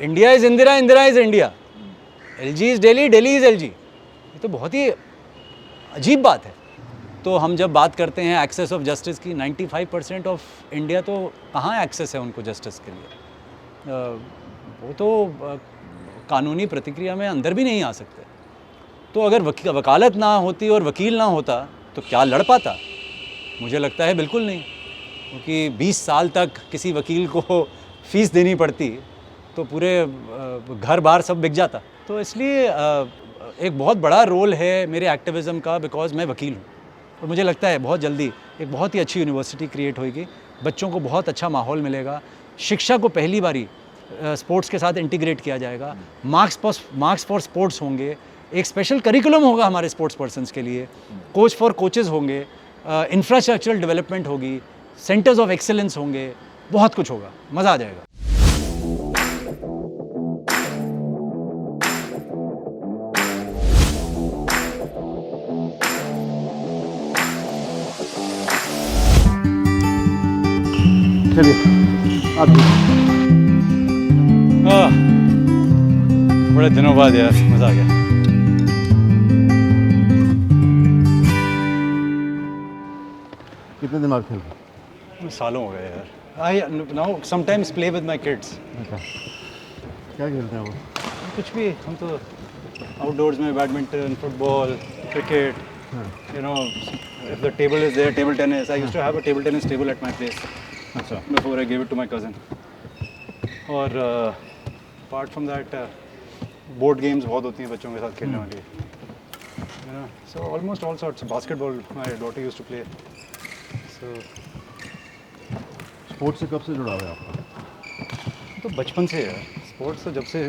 India is Indira, Indira is India, LG is Delhi, Delhi is LG। ये तो बहुत ही अजीब बात है। तो हम जब बात करते हैं एक्सेस ऑफ जस्टिस की, 95% ऑफ इंडिया तो कहाँ एक्सेस है उनको जस्टिस के लिए। वो तो कानूनी प्रतिक्रिया में अंदर भी नहीं आ सकते। तो अगर वकालत ना होती और वकील ना होता तो क्या लड़ पाता? मुझे लगता है बिल्कुल नहीं, क्योंकि 20 साल तक किसी वकील को फ़ीस देनी पड़ती तो पूरे घर बार सब बिक जाता। तो इसलिए एक बहुत बड़ा रोल है मेरे एक्टिविज़म का, बिकॉज़ मैं वकील हूँ। और मुझे लगता है बहुत जल्दी एक बहुत ही अच्छी यूनिवर्सिटी क्रिएट होगी, बच्चों को बहुत अच्छा माहौल मिलेगा, शिक्षा को पहली बारी स्पोर्ट्स के साथ इंटीग्रेट किया जाएगा, मार्क्स फॉर स्पोर्ट्स होंगे, एक स्पेशल करिकुलम होगा हमारे स्पोर्ट्स पर्सन्स के लिए, कोच फॉर कोचेज़ होंगे, इंफ्रास्ट्रक्चरल डेवलपमेंट होगी, सेंटर्स ऑफ एक्सेलेंस होंगे, बहुत कुछ होगा, मज़ा आ जाएगा। चलिए आप भी। बड़े दिनों बाद यार मज़ा आ गया। कितने दिमाग खेल रहे? सालों हो गए यार। I now sometimes play with my kids. अच्छा, क्या खेलते हैं वो? कुछ भी, हम तो आउटडोर्स में badminton, football, cricket, you know, if the table is there, table tennis. I used to have a table tennis table at my place अच्छा, before I gave it to my cousin. और apart from that, board games बहुत होती हैं बच्चों के साथ खेलने वाली, you know. So almost all sorts. Basketball, my daughter used to play. So sports से कब से जुड़ा हुआ है आपका? तो बचपन से यार, स्पोर्ट्स तो जब से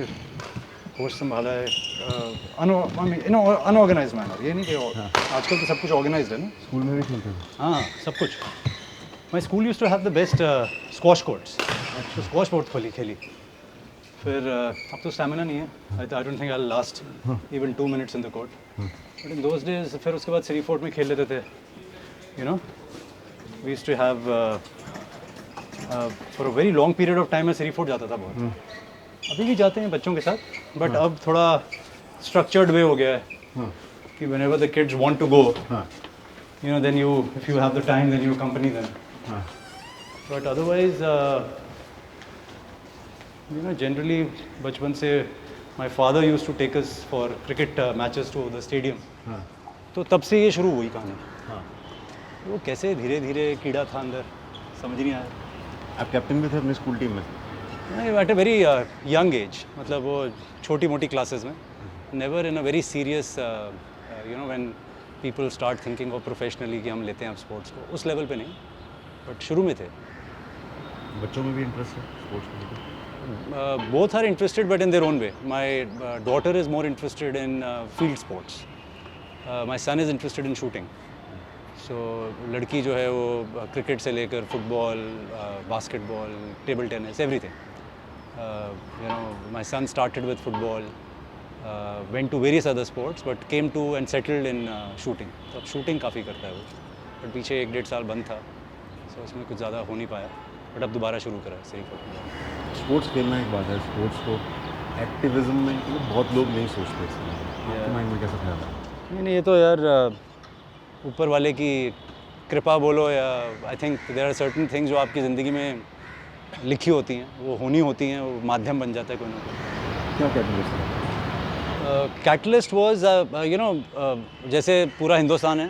होश संभाला है, अनऑर्गेनाइज मैनर, ये नहीं कि आजकल तो सब कुछ ऑर्गेनाइज्ड है ना। स्कूल में भी खेलते थे? हाँ, सब कुछ। My school use to have the best squash courts, तो स्क्वॉश बहुत खेली। फिर अब तो स्टैमिना नहीं है, I don't think I last even 2 minutes in the court, but in those days फिर उसके बाद सिरी फोर्ट में खेल लेते थे, you know. We used to have for a very long period of time में सिरी फोर्ट जाता था बहुत। अभी भी जाते हैं बच्चों के साथ, बट अब थोड़ा स्ट्रक्चर्ड वे हो गया है कि whenever the kids want to go, you know, then if you have the time, then you accompany them. But otherwise, you know, generally बचपन से my father used to take us for cricket matches to the stadium. तो तब से ये शुरू हुई कहानी। वो कैसे धीरे धीरे कीड़ा था अंदर, समझ नहीं आया। आप कैप्टन भी थे अपनी स्कूल टीम में? नहीं, at a very young age, मतलब वो छोटी मोटी क्लासेस में, never in a very serious, you know, when people start thinking of professionally कि हम लेते हैं अब स्पोर्ट्स को, उस लेवल पे नहीं, बट शुरू में थे। बच्चों में भी इंटरेस्ट है स्पोर्ट्स में? Both are interested but in their own way. My daughter is more interested in field sports, my son is interested in shooting. So लड़की जो है वो क्रिकेट से लेकर football, basketball, table tennis, everything. You know, my son started with football, went to various other sports, but came to and settled in shooting. तो अब shooting काफ़ी करता है वो, बट पीछे 1-1.5 साल बंद था, so उसमें कुछ ज़्यादा हो नहीं पाया, बट अब दोबारा शुरू करा है सिर्फ। स्पोर्ट्स खेलना एक बात है, स्पोर्ट्स को एक्टिविज्म में बहुत लोग नहीं सोचते इसमें। आपके माइंड में कैसा ख्याल है? नहीं, ये तो यार ऊपर वाले की कृपा बोलो, या I think there are certain things जो आपकी ज़िंदगी में लिखी होती हैं, वो होनी होती हैं, वो माध्यम बन जाता है कोई ना कोई। क्या कैटलिस्ट है? कैटलिस्ट वाज, यू नो, जैसे पूरा हिंदुस्तान है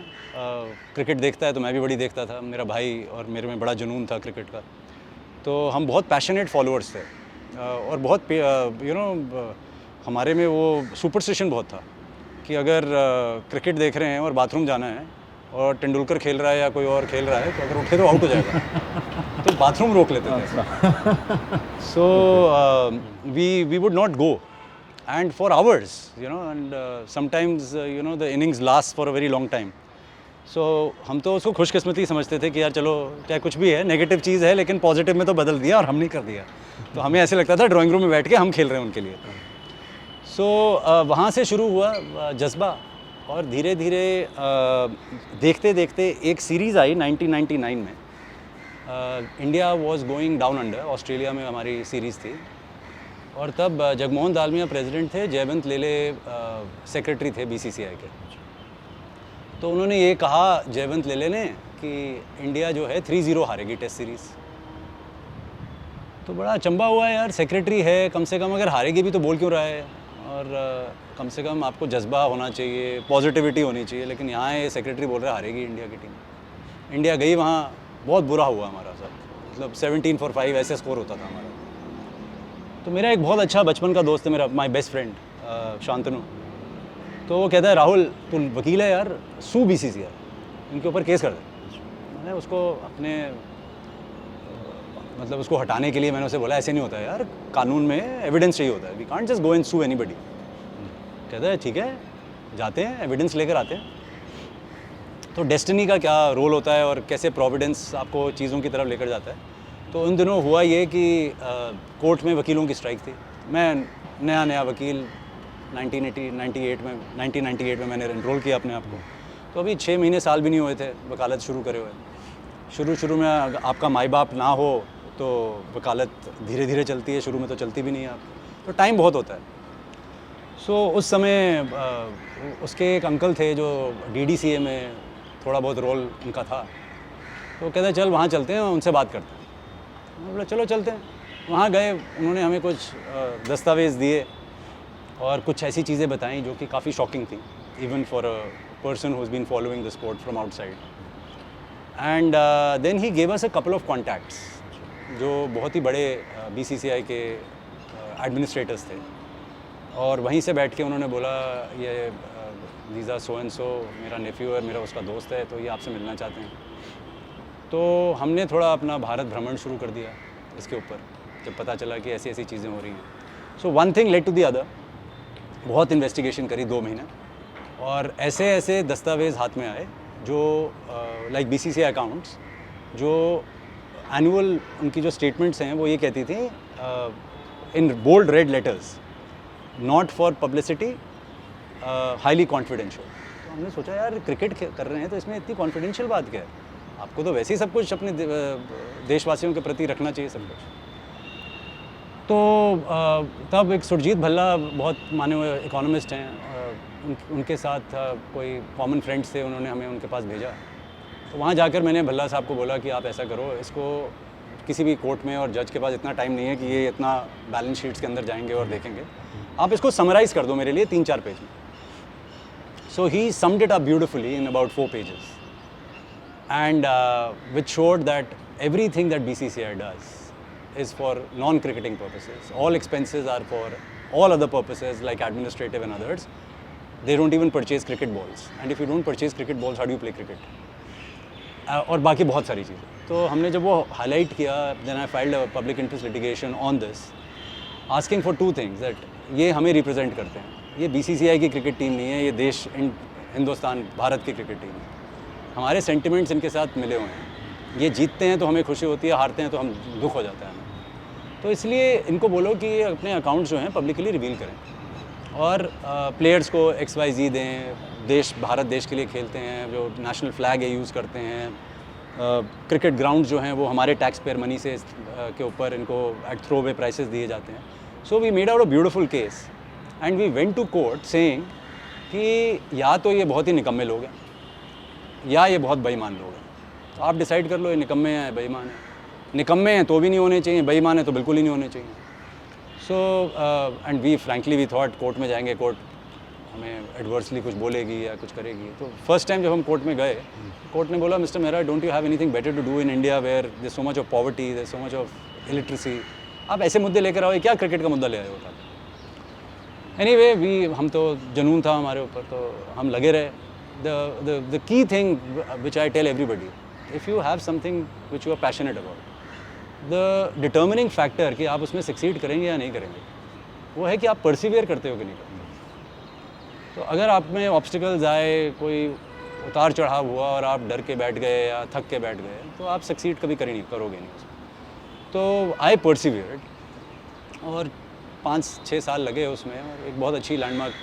क्रिकेट देखता है, तो मैं भी बड़ी देखता था, मेरा भाई और मेरे में बड़ा जुनून था क्रिकेट का, तो हम बहुत पैशनेट फॉलोअर्स थे, और बहुत यू नो हमारे में वो सुपरस्टिशन बहुत था कि अगर क्रिकेट देख रहे हैं और बाथरूम जाना है और तेंदुलकर खेल रहा है या कोई और खेल रहा है, तो अगर उठे तो आउट हो जाएगा, तो बाथरूम रोक लेते थे। So we would not go and for hours, you know, and sometimes you know the innings last for a very long time. So हम तो उसको खुशकिस्मती समझते थे कि यार चलो, चाहे कुछ भी है, नेगेटिव चीज़ है, लेकिन पॉजिटिव में तो बदल दिया और हम नहीं कर दिया, तो हमें ऐसे लगता था ड्राइंग रूम में बैठ के हम खेल रहे हैं उनके लिए। सो वहाँ से शुरू हुआ जज्बा, और धीरे धीरे देखते देखते एक सीरीज़ आई 1999 में। India was going down under, Australia में हमारी सीरीज़ थी, और तब जगमोहन दालमिया प्रेसिडेंट थे, जयवंत लेले सेक्रेटरी थे बीसीसीआई के। तो उन्होंने ये कहा जयवंत लेले ने कि इंडिया जो है 3-0 हारेगी टेस्ट सीरीज़। तो बड़ा अचंभा हुआ यार, सेक्रेटरी है, कम से कम अगर हारेगी भी तो बोल क्यों रहा है, और कम से कम आपको जज्बा होना चाहिए, पॉजिटिविटी होनी चाहिए। लेकिन यहाँ ये सेक्रेटरी बोल रहा है हारेगी इंडिया की टीम। इंडिया गई वहाँ, बहुत बुरा हुआ हमारा सब, मतलब 17 for 5 ऐसे स्कोर होता था हमारा। तो मेरा एक बहुत अच्छा बचपन का दोस्त है, मेरा माय बेस्ट फ्रेंड शांतनु। तो वो कहता है राहुल तू वकील है यार, सू बीसीसीआई, इनके ऊपर केस कर दे। मैंने उसको अपने मतलब उसको हटाने के लिए मैंने उसे बोला ऐसे नहीं होता है यार, कानून में एविडेंस चाहिए होता है, we can't just go and sue anybody. कहता है ठीक है, जाते हैं एविडेंस लेकर आते हैं। तो डेस्टिनी का क्या रोल होता है और कैसे प्रोविडेंस आपको चीज़ों की तरफ लेकर जाता है। तो उन दिनों हुआ ये कि कोर्ट में वकीलों की स्ट्राइक थी। मैं नया वकील 1998 में मैंने एनरोल किया अपने आप को। तो अभी 6 महीने साल भी नहीं हुए थे वकालत शुरू करे हुए। शुरू में आपका माई बाप ना हो तो वकालत धीरे धीरे चलती है, शुरू में तो चलती भी नहीं है आपको, तो टाइम बहुत होता है। सो उस समय उसके एक अंकल थे जो DDCA में थोड़ा बहुत रोल उनका था। तो कहते चल वहाँ चलते हैं, उनसे बात करते हैं। मैं बोला चलो चलते हैं। वहाँ गए, उन्होंने हमें कुछ दस्तावेज़ दिए और कुछ ऐसी चीज़ें बताई जो कि काफ़ी शॉकिंग थी, even for a person who has been following the sport from outside. And then he gave us a couple of contacts जो बहुत ही बड़े BCCI के एडमिनिस्ट्रेटर्स थे। और वहीं से बैठ के उन्होंने बोला ये वीज़ा सो एंड सो मेरा नेफ्यू है, मेरा उसका दोस्त है, तो ये आपसे मिलना चाहते हैं। तो हमने थोड़ा अपना भारत भ्रमण शुरू कर दिया इसके ऊपर, जब पता चला कि ऐसी ऐसी चीज़ें हो रही हैं। So one thing led to the other, बहुत इन्वेस्टिगेशन करी 2 महीने, और ऐसे ऐसे दस्तावेज़ हाथ में आए जो लाइक BCCI अकाउंट्स, जो एनुअल उनकी जो स्टेटमेंट्स हैं वो ये कहती थी in bold red letters, not for publicity, highly confidential. तो हमने सोचा यार क्रिकेट कर रहे हैं तो इसमें इतनी कॉन्फिडेंशियल बात क्या है, आपको तो वैसे ही सब कुछ अपने देशवासियों के प्रति रखना चाहिए सब कुछ। तो तब एक सुरजीत भल्ला बहुत माने हुए इकोनॉमिस्ट हैं, उनके साथ कोई कॉमन फ्रेंड्स थे, उन्होंने हमें उनके पास भेजा। तो वहाँ जाकर मैंने भल्ला साहब को बोला कि आप ऐसा करो, इसको किसी भी कोर्ट में और जज के पास इतना टाइम नहीं है कि ये इतना बैलेंस शीट्स के अंदर जाएंगे और देखेंगे, आप इसको समराइज़ कर दो मेरे लिए 3-4 पेज में। So he summed it up beautifully in about 4 pages and which showed that everything that BCCI does is for non-cricketing purposes. All expenses are for all other purposes like administrative and others. They don't even purchase cricket balls. And if you don't purchase cricket balls, how do you play cricket? और बाकी बहुत सारी चीज़ें। तो हमने जब वो highlight किया, then I filed a public interest litigation on this, asking for 2 things, that ये हमें रिप्रेजेंट करते हैं, ये BCCI की क्रिकेट टीम नहीं है, ये देश हिंदुस्तान भारत की क्रिकेट टीम है, हमारे सेंटिमेंट्स इनके साथ मिले हुए हैं, ये जीतते हैं तो हमें खुशी होती है, हारते हैं तो हम दुख हो जाता है हमें। तो इसलिए इनको बोलो कि ये अपने अकाउंट्स जो हैं पब्लिकली रिवील करें और प्लेयर्स को XYZ दें, भारत देश के लिए खेलते हैं, जो नेशनल फ्लैग है यूज़ करते हैं, क्रिकेट ग्राउंड जो हैं वो हमारे टैक्स पेयर मनी से के ऊपर इनको एट थ्रो वे प्राइसेस दिए जाते हैं। So we made out a beautiful case and we went to court saying कि या तो ये बहुत ही निकम्मे लोग हैं या ये बहुत बेईमान लोग हैं, तो आप डिसाइड कर लो ये निकम्मे हैं बेईमान हैं। निकम्मे हैं तो भी नहीं होने चाहिए, बेईमान है तो बिल्कुल ही नहीं होने चाहिए। So and we frankly we thought court में जाएंगे, कोर्ट हमें एडवर्सली कुछ बोलेगी या कुछ करेगी। तो फर्स्ट टाइम जब हम कोर्ट में गए, कोर्ट ने बोला mister Mehra, don't you have anything better to do in India where there so much of poverty, there so much of illiteracy, आप ऐसे मुद्दे लेकर आओ, क्या क्रिकेट का मुद्दा ले आए हो आप। एनीवे हम तो जुनून था हमारे ऊपर, तो हम लगे रहे। The key thing which I tell everybody, if you have something which you are passionate about, the determining factor कि आप उसमें succeed करेंगे या नहीं करेंगे, वो है कि आप persevere करते हो कि नहीं करते। तो अगर आप में obstacles आए, कोई उतार चढ़ाव हुआ और आप डर के बैठ गए या थक के बैठ गए, तो आप succeed कभी करोगे नहीं उसमें। तो I persevered और 5-6 साल लगे उसमें, और एक बहुत अच्छी लैंडमार्क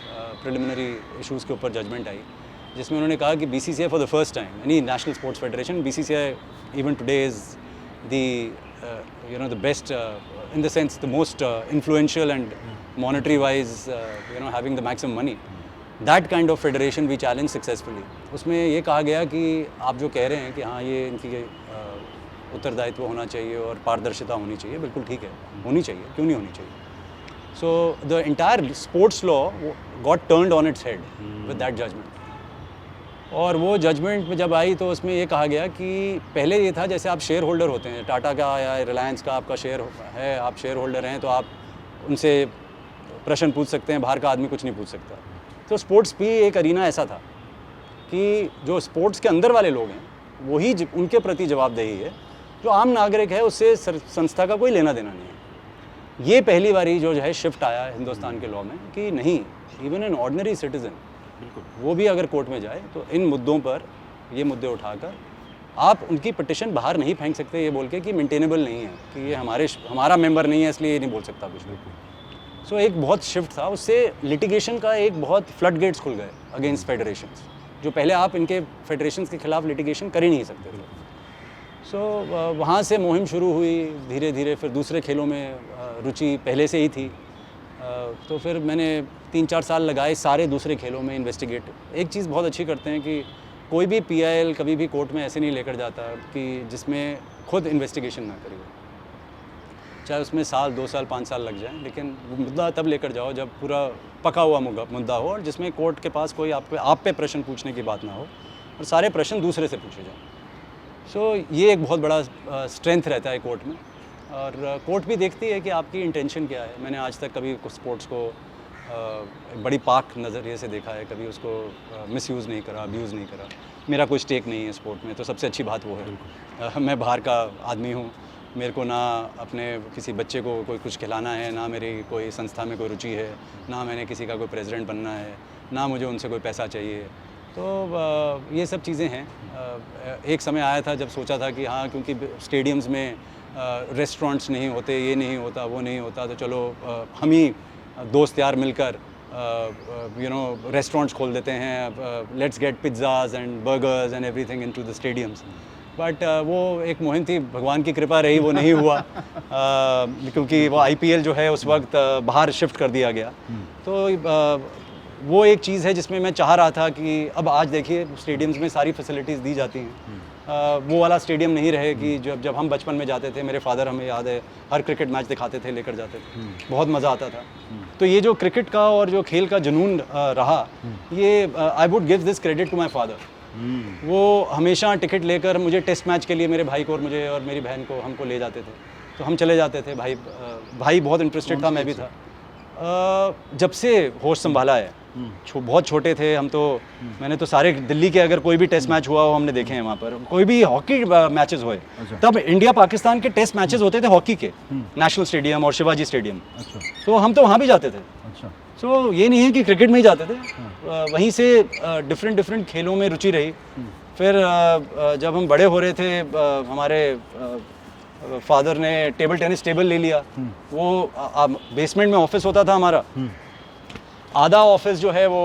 प्रिलिमिनरी इशूज़ के ऊपर जजमेंट आई, जिसमें उन्होंने कहा कि BCCI for the first time, any national sports federation, BCCI even today is the you know, the best, in the sense, the most influential and monetary wise, you know, having the maximum money. That kind of federation we challenge successfully. उसमें ये कहा गया कि आप जो कह रहे हैं कि हाँ ये इनकी उत्तरदायित्व होना चाहिए और पारदर्शिता होनी चाहिए, बिल्कुल ठीक है, होनी चाहिए, क्यों नहीं होनी चाहिए. So the entire sports law got turned on its head with that judgment. और वो जजमेंट में जब आई तो उसमें ये कहा गया कि पहले ये था जैसे आप शेयर होल्डर होते हैं, टाटा का या रिलायंस का आपका शेयर है, आप शेयर होल्डर हैं तो आप उनसे प्रश्न पूछ सकते हैं, बाहर का आदमी कुछ नहीं पूछ सकता. तो स्पोर्ट्स भी एक अरीना ऐसा था कि जो स्पोर्ट्स के अंदर वाले लोग हैं वही उनके प्रति जवाबदेही है, जो आम नागरिक है उससे संस्था का कोई लेना देना नहीं है. ये पहली बारी जो है शिफ्ट आया हिंदुस्तान के लॉ में कि नहीं, इवन एन ऑर्डिनरी सिटीजन वो भी अगर कोर्ट में जाए तो इन मुद्दों पर ये मुद्दे उठाकर आप उनकी पिटिशन बाहर नहीं फेंक सकते ये बोल के कि मेंटेनेबल नहीं है, कि ये हमारा मेंबर नहीं है इसलिए ये नहीं बोल सकता कुछ भी. सो एक बहुत शिफ्ट था, उससे लिटिगेशन का एक बहुत फ्लड गेट्स खुल गए अगेंस्ट फेडरेशंस, जो पहले आप इनके फेडरेशंस के खिलाफ लिटिगेशन कर ही नहीं सकते थे. सो वहाँ से मुहिम शुरू हुई धीरे धीरे. फिर दूसरे खेलों में रुचि पहले से ही थी, तो फिर मैंने 3-4 साल लगाए सारे दूसरे खेलों में इन्वेस्टिगेट. एक चीज़ बहुत अच्छी करते हैं कि कोई भी PIL कभी भी कोर्ट में ऐसे नहीं लेकर जाता कि जिसमें खुद इन्वेस्टिगेशन ना करिए, चाहे उसमें साल 2 साल 5 साल लग जाएं, लेकिन मुद्दा तब लेकर जाओ जब पूरा पका हुआ मुद्दा हो और जिसमें कोर्ट के पास कोई आप पे प्रश्न पूछने की बात ना हो और सारे प्रश्न दूसरे से पूछे जाएँ. सो ये एक बहुत बड़ा स्ट्रेंथ रहता है कोर्ट में, और कोर्ट भी देखती है कि आपकी इंटेंशन क्या है. मैंने आज तक कभी स्पोर्ट्स को बड़ी पाक नज़रिए से देखा है, कभी उसको मिसयूज़ नहीं करा, अब्यूज़ नहीं करा. मेरा कोई स्टेक नहीं है स्पोर्ट में, तो सबसे अच्छी बात वो है. मैं बाहर का आदमी हूँ, मेरे को ना अपने किसी बच्चे को कोई कुछ खिलाना है, ना मेरी कोई संस्था में कोई रुचि है, ना मैंने किसी का कोई प्रेसिडेंट बनना है, ना मुझे उनसे कोई पैसा चाहिए. तो ये सब चीज़ें हैं. एक समय आया था जब सोचा था कि हाँ, क्योंकि स्टेडियम्स में रेस्टोरेंट्स नहीं होते, ये नहीं होता, वो नहीं होता, तो चलो हम ही दोस्त यार मिलकर यू नो रेस्टोरेंट्स खोल देते हैं. Let's get pizzas and burgers and everything into the stadiums. But वो एक मुहिम थी, भगवान की कृपा रही, वो नहीं हुआ. क्योंकि वो IPL जो है उस वक्त बाहर शिफ्ट कर दिया गया. तो वो एक चीज़ है जिसमें मैं चाह रहा था कि अब आज देखिए स्टेडियम्स में सारी फैसिलिटीज़ दी जाती हैं. वो वाला स्टेडियम नहीं रहे कि जब हम बचपन में जाते थे, मेरे फादर हमें याद है हर क्रिकेट मैच दिखाते थे, लेकर जाते थे, बहुत मज़ा आता था. तो ये जो क्रिकेट का और जो खेल का जुनून रहा, ये I would give this credit to my father. वो हमेशा टिकट लेकर मुझे टेस्ट मैच के लिए, मेरे भाई को और मुझे और मेरी बहन को, हमको ले जाते थे. तो हम चले जाते थे. भाई बहुत इंटरेस्टेड था, मैं भी था. जब से होश संभाला है, बहुत छोटे थे हम तो, मैंने तो सारे दिल्ली के अगर कोई भी टेस्ट मैच हुआ हो हमने देखे हैं वहाँ पर. कोई भी हॉकी मैचेस हुए, तब इंडिया पाकिस्तान के टेस्ट मैचेस होते थे हॉकी के, नेशनल स्टेडियम और शिवाजी स्टेडियम. तो हम तो वहाँ भी जाते थे. सो ये नहीं है कि क्रिकेट में ही जाते थे, वहीं से डिफरेंट खेलों में रुचि रही. फिर जब हम बड़े हो रहे थे, हमारे फादर ने टेबल टेनिस टेबल ले लिया. वो बेसमेंट में ऑफिस होता था हमारा. आधा ऑफिस जो है वो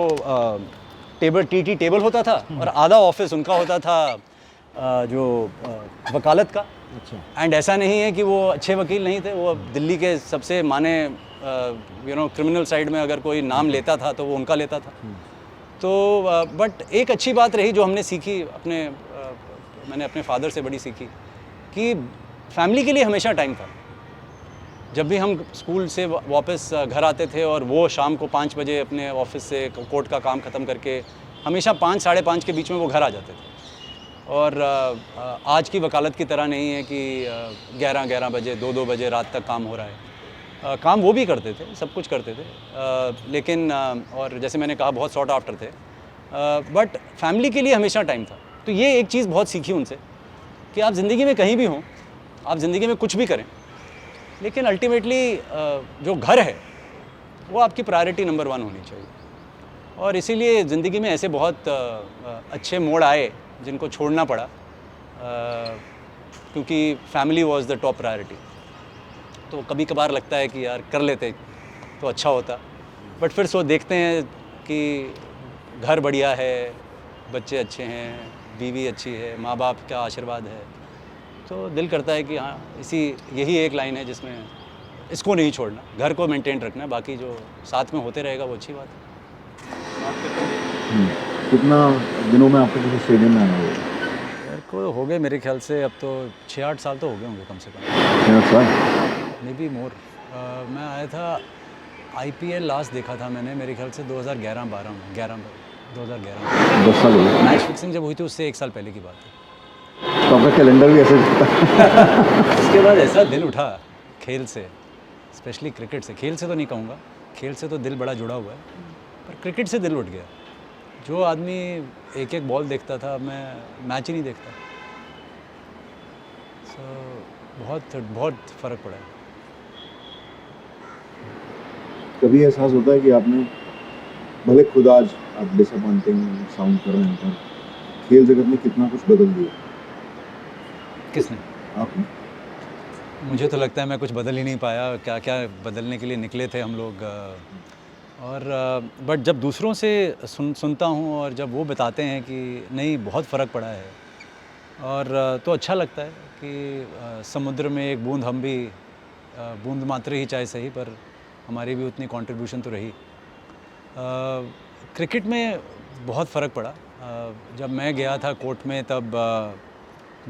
TT टेबल होता था और आधा ऑफिस उनका होता था जो वकालत का. एंड ऐसा नहीं है कि वो अच्छे वकील नहीं थे, वो दिल्ली के सबसे माने यू नो क्रिमिनल साइड में अगर कोई नाम लेता था तो वो उनका लेता था. तो बट एक अच्छी बात रही जो हमने सीखी मैंने अपने फादर से बड़ी सीखी कि फैमिली के लिए हमेशा टाइम था. जब भी हम स्कूल से वापस घर आते थे और वो शाम को 5 बजे अपने ऑफिस से कोर्ट का काम ख़त्म करके हमेशा 5 साढ़े 5 के बीच में वो घर आ जाते थे. और आज की वकालत की तरह नहीं है कि 11 बजे 2 बजे रात तक काम हो रहा है. काम वो भी करते थे, सब कुछ करते थे, लेकिन और जैसे मैंने कहा बहुत सॉर्ट आफ्टर थे, बट फैमिली के लिए हमेशा टाइम था. तो ये एक चीज़ बहुत सीखी उनसे कि आप ज़िंदगी में कहीं भी हों, आप ज़िंदगी में कुछ भी करें, लेकिन अल्टीमेटली जो घर है वो आपकी प्रायोरिटी नंबर 1 होनी चाहिए. और इसीलिए ज़िंदगी में ऐसे बहुत अच्छे मोड़ आए जिनको छोड़ना पड़ा, क्योंकि family was the top priority. तो कभी कभार लगता है कि यार कर लेते तो अच्छा होता, बट फिर देखते हैं कि घर बढ़िया है, बच्चे अच्छे हैं, बीवी अच्छी है, माँ बाप का आशीर्वाद है, तो दिल करता है कि हाँ यही एक लाइन है जिसमें इसको नहीं छोड़ना, घर को मेंटेन रखना, बाकी जो साथ में होते रहेगा वो अच्छी बात है। कितना दिनों में आपको किसी स्टेडियम में आना होगा? मेरे को हो गए मेरे ख्याल से अब तो 6-8 साल तो हो गए होंगे कम से कम, 6 साल। May be more. मैं आया था IPL लास्ट देखा था मैंने मेरे ख्याल से 2011-12 में, 2011 10 साल हो गए। मैच फिक्सिंग जब हुई थी उससे 1 साल पहले की बात है। तो आपका कैलेंडर भी ऐसे दिखता उसके बाद ऐसा दिल उठा खेल से, स्पेशली क्रिकेट से। खेल से तो नहीं कहूँगा, खेल से तो दिल बड़ा जुड़ा हुआ है, पर क्रिकेट से दिल उठ गया। जो आदमी एक एक बॉल देखता था, मैं मैच ही नहीं देखता। बहुत बहुत फ़र्क पड़ा है। कभी एहसास होता है कि आपने, भले खुद आज आप डिसअपॉइंटिंग साउंड कर रहे हैं, पर खेल जगत में कितना कुछ बदल दिया किसने? आपने? मुझे तो लगता है मैं कुछ बदल ही नहीं पाया। क्या क्या बदलने के लिए निकले थे हम लोग। और बट जब दूसरों से सुनता हूँ और जब वो बताते हैं कि नहीं बहुत फ़र्क पड़ा है, और तो अच्छा लगता है कि समुद्र में एक बूंद हम भी, बूंद मात्र ही चाहे सही, पर हमारी भी उतनी कंट्रीब्यूशन तो रही। क्रिकेट में बहुत फ़र्क पड़ा। जब मैं गया था कोर्ट में तब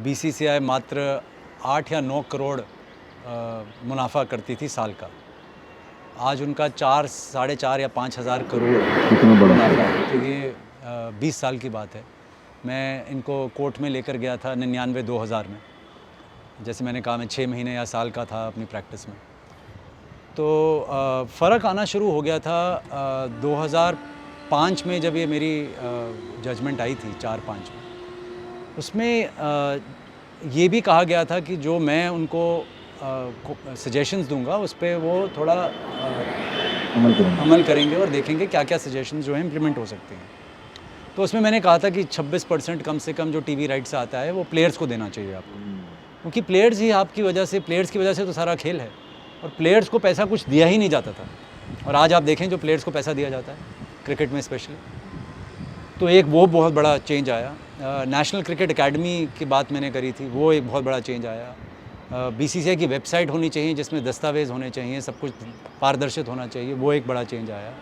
BCCI मात्र 8 या 9 करोड़ मुनाफा करती थी साल का। आज उनका 4, 4.5 या 5 हज़ार करोड़ कितना बड़ा मुनाफा है। तो ये 20 साल की बात है। मैं इनको कोर्ट में लेकर गया था 99-2000 में। जैसे मैंने कहा मैं 6 महीने या साल का था अपनी प्रैक्टिस में। तो फ़र्क आना शुरू हो गया था 2005 में, जब ये मेरी जजमेंट आई थी 4-5 में। उसमें ये भी कहा गया था कि जो मैं उनको सजेशंस दूंगा उस पर वो थोड़ा अमल करेंगे और देखेंगे क्या क्या सजेशंस जो है इम्प्लीमेंट हो सकते हैं। तो उसमें मैंने कहा था कि 26% कम से कम जो TV राइट से आता है वो प्लेयर्स को देना चाहिए आपको, क्योंकि प्लेयर्स ही आपकी वजह से, प्लेयर्स की वजह से तो सारा खेल है, और प्लेयर्स को पैसा कुछ दिया ही नहीं जाता था। और आज आप देखें जो प्लेयर्स को पैसा दिया जाता है क्रिकेट में स्पेशली, तो एक वो बहुत बड़ा चेंज आया। नेशनल क्रिकेट एकेडमी की बात मैंने करी थी, वो एक बहुत बड़ा चेंज आया। BCCI की वेबसाइट होनी चाहिए जिसमें दस्तावेज़ होने चाहिए, सब कुछ पारदर्शित होना चाहिए, वो एक बड़ा चेंज आया।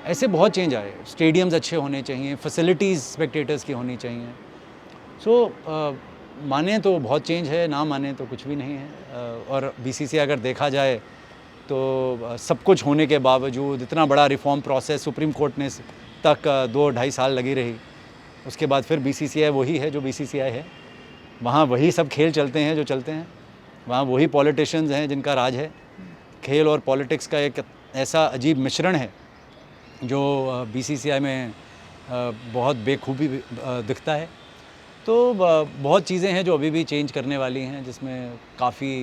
ऐसे बहुत चेंज आए। स्टेडियम्स अच्छे होने चाहिए, फैसिलिटीज़ स्पेक्टेटर्स की होनी चाहिए। सो माने तो बहुत चेंज है, ना माने तो कुछ भी नहीं है। और BCCI अगर देखा जाए तो सब कुछ होने के बावजूद इतना बड़ा रिफॉर्म प्रोसेस सुप्रीम कोर्ट ने तक 2-2.5 साल लगी रही। उसके बाद फिर BCCI वही है जो BCCI है, वहाँ वही सब खेल चलते हैं जो चलते हैं, वहाँ वही पॉलिटिशियंस हैं जिनका राज है। खेल और पॉलिटिक्स का एक ऐसा अजीब मिश्रण है जो BCCI में बहुत बेखूबी दिखता है। तो बहुत चीज़ें हैं जो अभी भी चेंज करने वाली हैं, जिसमें काफ़ी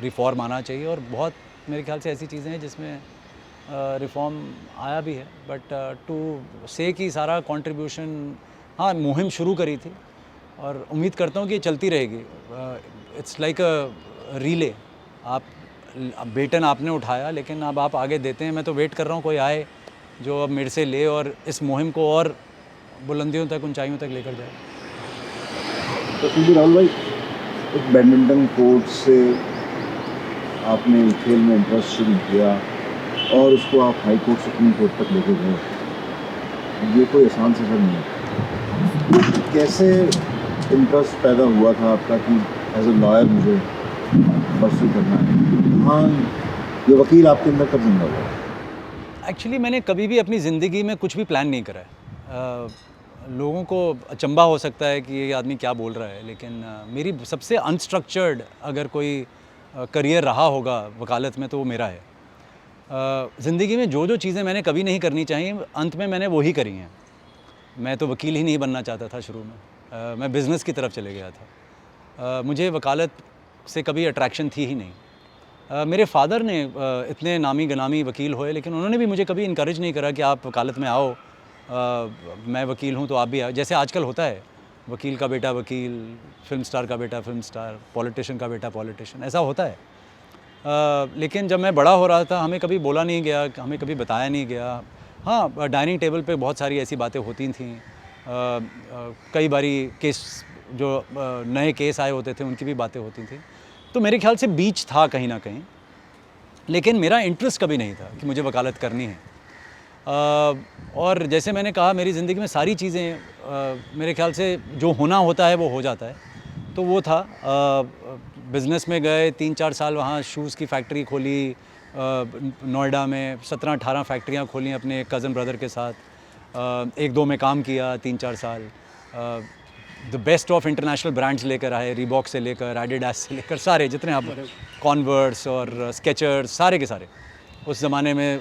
रिफॉर्म आना चाहिए, और बहुत मेरे ख्याल से ऐसी चीज़ें हैं जिसमें रिफॉर्म आया भी है। बट टू से कि सारा कंट्रीब्यूशन, हाँ मुहिम शुरू करी थी और उम्मीद करता हूँ कि ये चलती रहेगी। It's like a relay. आप बेटन आपने उठाया, लेकिन अब आप आगे देते हैं। मैं तो वेट कर रहा हूँ कोई आए जो अब मेरे से ले और इस मुहिम को और बुलंदियों तक, ऊंचाइयों तक लेकर जाए। तो फिर भी राहुल भाई, एक बैडमिंटन कोर्ट से आपने खेल में इंटरेस्ट शुरू किया और उसको आप हाई कोर्ट सुप्रीम कोर्ट तक लेके गए, ये कोई आसान सफ़र नहीं है। कैसे इंटरेस्ट पैदा हुआ था आपका कि एज ए लॉयर मुझे परस्यू करना है? हाँ, ये वकील आपके अंदर कब जिंदा हुआ? एक्चुअली मैंने कभी भी अपनी ज़िंदगी में कुछ भी प्लान नहीं करा है। लोगों को अचंभा हो सकता है कि ये आदमी क्या बोल रहा है, लेकिन मेरी सबसे अनस्ट्रक्चर्ड अगर कोई करियर रहा होगा वकालत में तो वो मेरा है। ज़िंदगी में जो जो चीज़ें मैंने कभी नहीं करनी चाहिए, अंत में मैंने वो ही करी हैं। मैं तो वकील ही नहीं बनना चाहता था शुरू में। मैं बिज़नेस की तरफ चले गया था। मुझे वकालत से कभी अट्रैक्शन थी ही नहीं। मेरे फादर ने इतने नामी गनामी वकील हुए, लेकिन उन्होंने भी मुझे कभी इनकरेज नहीं करा कि आप वकालत में आओ, मैं वकील हूँ तो आप भी आओ। जैसे आजकल होता है, वकील का बेटा वकील, फिल्म स्टार का बेटा फिल्म स्टार, पॉलिटिशियन का बेटा पॉलिटिशियन, ऐसा होता है। लेकिन जब मैं बड़ा हो रहा था हमें कभी बोला नहीं गया, हमें कभी बताया नहीं गया। हाँ, डाइनिंग टेबल पे बहुत सारी ऐसी बातें होती थी। कई बारी केस जो नए केस आए होते थे उनकी भी बातें होती थी। तो मेरे ख्याल से बीच था कहीं ना कहीं, लेकिन मेरा इंटरेस्ट कभी नहीं था कि मुझे वकालत करनी है। और जैसे मैंने कहा, मेरी ज़िंदगी में सारी चीज़ें मेरे ख्याल से जो होना होता है वो हो जाता है। तो वो था, बिज़नेस में गए, 3-4 साल वहाँ शूज़ की फैक्ट्री खोली नोएडा में, 17-18 फैक्ट्रियाँ खोली अपने कज़न ब्रदर के साथ। 1-2 में काम किया 3-4 साल। The best of international brands लेकर आए, रीबॉक से लेकर एडिडास से लेकर सारे जितने आप, कॉन्वर्स और स्केचर्स, सारे के सारे। उस ज़माने में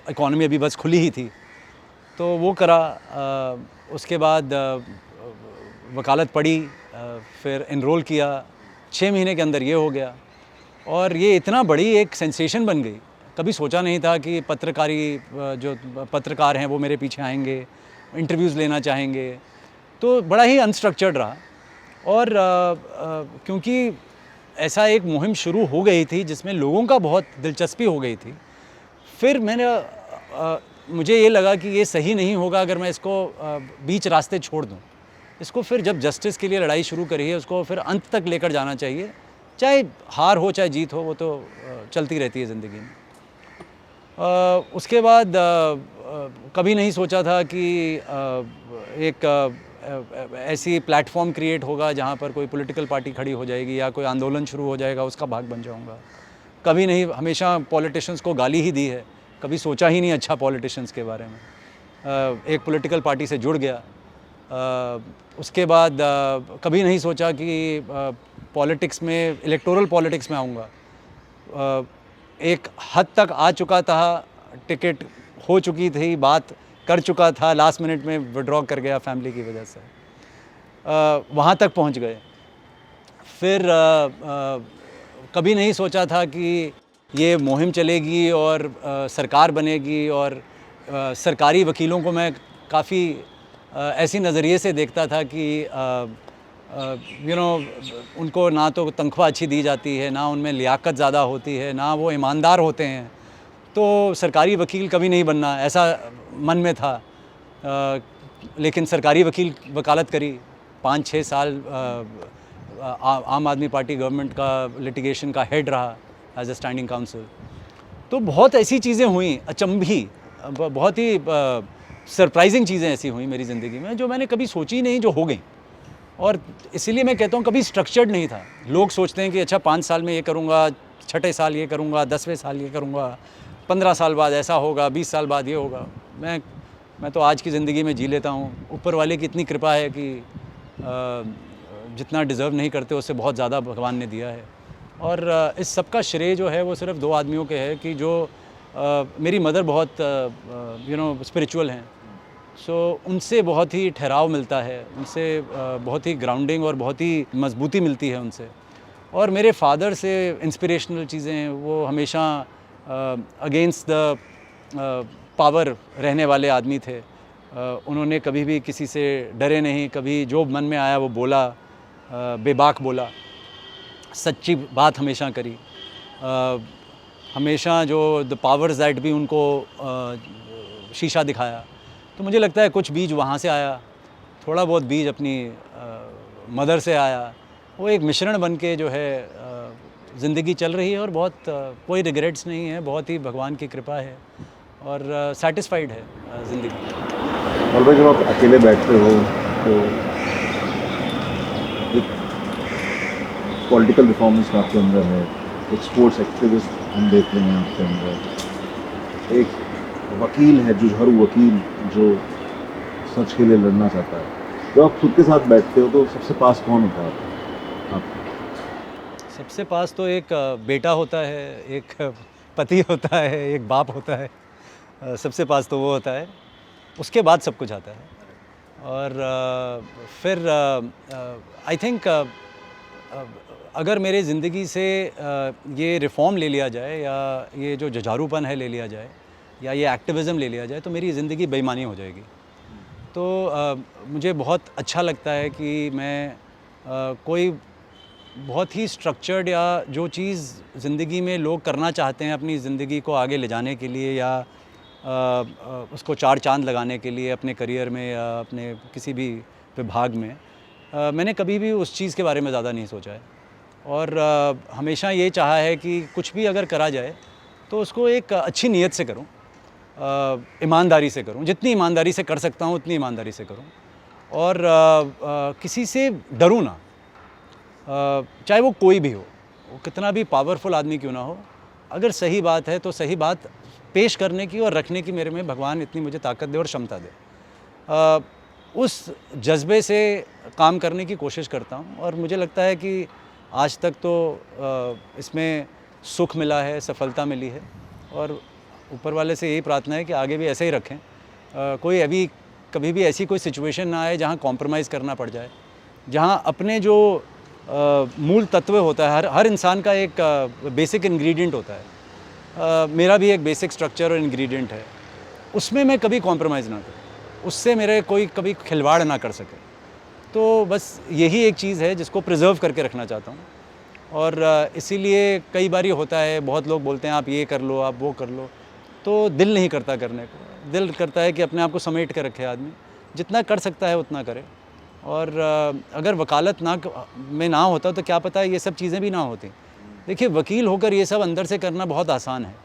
इकॉनमी अभी बस खुली ही थी, तो वो करा। उसके बाद वकालत पढ़ी, फिर इनरोल किया, 6 महीने के अंदर ये हो गया और ये इतना बड़ी एक सेंसेशन बन गई। कभी सोचा नहीं था कि जो पत्रकार हैं वो मेरे पीछे आएंगे, इंटरव्यूज़ लेना चाहेंगे। तो बड़ा ही अनस्ट्रक्चर्ड रहा और क्योंकि ऐसा एक मुहिम शुरू हो गई थी जिसमें लोगों का बहुत दिलचस्पी हो गई थी, फिर मुझे ये लगा कि ये सही नहीं होगा अगर मैं इसको बीच रास्ते छोड़ दूं। इसको फिर जब जस्टिस के लिए लड़ाई शुरू करी है, उसको फिर अंत तक लेकर जाना चाहिए, चाहे हार हो चाहे जीत हो, वो तो चलती रहती है ज़िंदगी में। उसके बाद कभी नहीं सोचा था कि एक ऐसी प्लेटफॉर्म क्रिएट होगा जहाँ पर कोई पॉलिटिकल पार्टी खड़ी हो जाएगी या कोई आंदोलन शुरू हो जाएगा, उसका भाग बन जाऊँगा। कभी नहीं, हमेशा पॉलिटिशियंस को गाली ही दी है, कभी सोचा ही नहीं अच्छा पॉलिटिशियंस के बारे में। एक पॉलिटिकल पार्टी से जुड़ गया। उसके बाद कभी नहीं सोचा कि पॉलिटिक्स में, इलेक्टोरल पॉलिटिक्स में आऊँगा। एक हद तक आ चुका था, टिकट हो चुकी थी, बात कर चुका था, लास्ट मिनट में विड्रॉ कर गया फैमिली की वजह से। वहाँ तक पहुँच गए। फिर कभी नहीं सोचा था कि ये मुहिम चलेगी और सरकार बनेगी और सरकारी वकीलों को मैं काफ़ी ऐसी नज़रिए से देखता था कि उनको ना तो तनख्वाह अच्छी दी जाती है, ना उनमें लियाकत ज़्यादा होती है, ना वो ईमानदार होते हैं, तो सरकारी वकील कभी नहीं बनना, ऐसा मन में था। लेकिन सरकारी वकालत करी, 5-6 साल आम आदमी पार्टी गवर्नमेंट का लिटिगेशन का हेड रहा एज ए स्टैंडिंग काउंसिल। तो बहुत ऐसी चीज़ें हुई अचंभी, बहुत ही सरप्राइजिंग चीज़ें ऐसी हुई मेरी ज़िंदगी में जो मैंने कभी सोची नहीं, जो हो गई। और इसीलिए मैं कहता हूँ कभी स्ट्रक्चर्ड नहीं था। लोग सोचते हैं कि अच्छा 5 साल में ये करूँगा, 6ठे साल ये करूँगा, 10वें साल ये करूँगा, 15 साल बाद ऐसा होगा, 20 साल बाद ये होगा। मैं तो आज की ज़िंदगी में जी लेता हूँ। ऊपर वाले की इतनी कृपा है कि जितना डिज़र्व नहीं करते उससे बहुत ज़्यादा भगवान ने दिया है। और इस सब का श्रेय जो है वो सिर्फ 2 आदमियों के है कि जो मेरी मदर बहुत स्पिरिचुअल हैं, सो उनसे बहुत ही ठहराव मिलता है, उनसे बहुत ही ग्राउंडिंग और बहुत ही मजबूती मिलती है उनसे। और मेरे फादर से इंस्पिरेशनल चीज़ें, वो हमेशा अगेंस्ट द पावर रहने वाले आदमी थे। उन्होंने कभी भी किसी से डरे नहीं, कभी जो मन में आया वो बोला, बेबाक बोला, सच्ची बात हमेशा करी। हमेशा जो द पावर्स दैट भी उनको शीशा दिखाया। तो मुझे लगता है कुछ बीज वहाँ से आया, थोड़ा बहुत बीज अपनी मदर से आया। वो एक मिश्रण बन के जो है ज़िंदगी चल रही है और बहुत कोई रिग्रेट्स नहीं है, बहुत ही भगवान की कृपा है और सेटिस्फाइड है ज़िंदगी। और भाई जब आप अकेले बैठते हो तो एक पॉलिटिकल रिफॉर्मिस्ट आपके अंदर है, एक स्पोर्ट्स एक्टिविस्ट हम देख रहे हैं आपके अंदर, एक वकील है, जुझारू वकील जो सच के लिए लड़ना चाहता है। जब आप खुद के साथ बैठते हो तो सबसे पास कौन होता है आपके? सबसे पास तो एक बेटा होता है, एक पति होता है, एक बाप होता है। सबसे पास तो वो होता है, उसके बाद सब कुछ आता है। और फिर आई थिंक अगर मेरे ज़िंदगी से ये रिफ़ॉर्म ले लिया जाए या ये जो जुझारूपन है ले लिया जाए या ये एक्टिविज़म ले लिया जाए तो मेरी ज़िंदगी बेईमानी हो जाएगी। तो मुझे बहुत अच्छा लगता है कि मैं कोई बहुत ही स्ट्रक्चर्ड या जो चीज़ ज़िंदगी में लोग करना चाहते हैं अपनी ज़िंदगी को आगे ले जाने के लिए या उसको 4 चांद लगाने के लिए अपने करियर में या अपने किसी भी विभाग में, मैंने कभी भी उस चीज़ के बारे में ज़्यादा नहीं सोचा है और हमेशा ये चाहा है कि कुछ भी अगर करा जाए तो उसको एक अच्छी नीयत से करूं, ईमानदारी से करूं, जितनी ईमानदारी से कर सकता हूं उतनी ईमानदारी से करूं और किसी से डरूं ना, चाहे वो कोई भी हो, वो कितना भी पावरफुल आदमी क्यों ना हो। अगर सही बात है तो सही बात पेश करने की और रखने की मेरे में भगवान इतनी मुझे ताकत दे और क्षमता दे। उस जज्बे से काम करने की कोशिश करता हूँ और मुझे लगता है कि आज तक तो इसमें सुख मिला है, सफलता मिली है और ऊपर वाले से यही प्रार्थना है कि आगे भी ऐसे ही रखें। कोई अभी कभी भी ऐसी कोई सिचुएशन ना आए जहाँ कॉम्प्रोमाइज़ करना पड़ जाए, जहाँ अपने जो मूल तत्व होता है, हर इंसान का एक बेसिक इंग्रेडिएंट होता है। मेरा भी एक बेसिक स्ट्रक्चर और इंग्रेडिएंट है, उसमें मैं कभी कॉम्प्रोमाइज़ ना करूँ, उससे मेरे कोई कभी खिलवाड़ ना कर सके। तो बस यही एक चीज़ है जिसको प्रिजर्व करके रखना चाहता हूँ और इसीलिए कई बार ये होता है, बहुत लोग बोलते हैं आप ये कर लो, आप वो कर लो, तो दिल नहीं करता करने को। दिल करता है कि अपने आप को समेट के रखे आदमी, जितना कर सकता है उतना करे। और अगर वकालत में ना होता तो क्या पता ये सब चीज़ें भी ना होती। देखिए, वकील होकर ये सब अंदर से करना बहुत आसान है।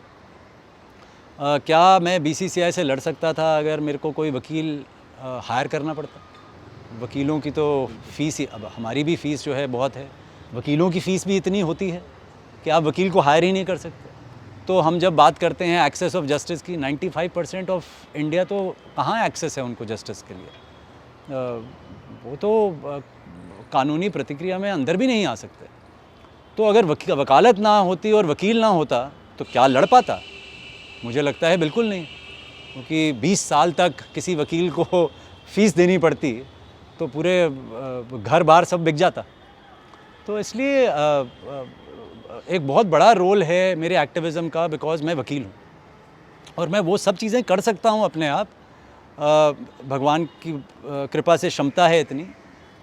क्या मैं BCCI से लड़ सकता था अगर मेरे को कोई वकील हायर करना पड़ता? वकीलों की तो फ़ीस ही, अब हमारी भी फ़ीस जो है बहुत है, वकीलों की फ़ीस भी इतनी होती है कि आप वकील को हायर ही नहीं कर सकते। तो हम जब बात करते हैं एक्सेस ऑफ जस्टिस की, 95% ऑफ इंडिया तो कहाँ एक्सेस है उनको जस्टिस के लिए। वो तो कानूनी प्रतिक्रिया में अंदर भी नहीं आ सकते। तो अगर वकालत ना होती और वकील ना होता तो क्या लड़ पाता? मुझे लगता है बिल्कुल नहीं, क्योंकि 20 साल तक किसी वकील को फ़ीस देनी पड़ती तो पूरे घर बार सब बिक जाता। तो इसलिए एक बहुत बड़ा रोल है मेरे एक्टिविज़म का, बिकॉज़ मैं वकील हूँ और मैं वो सब चीज़ें कर सकता हूँ अपने आप। भगवान की कृपा से क्षमता है इतनी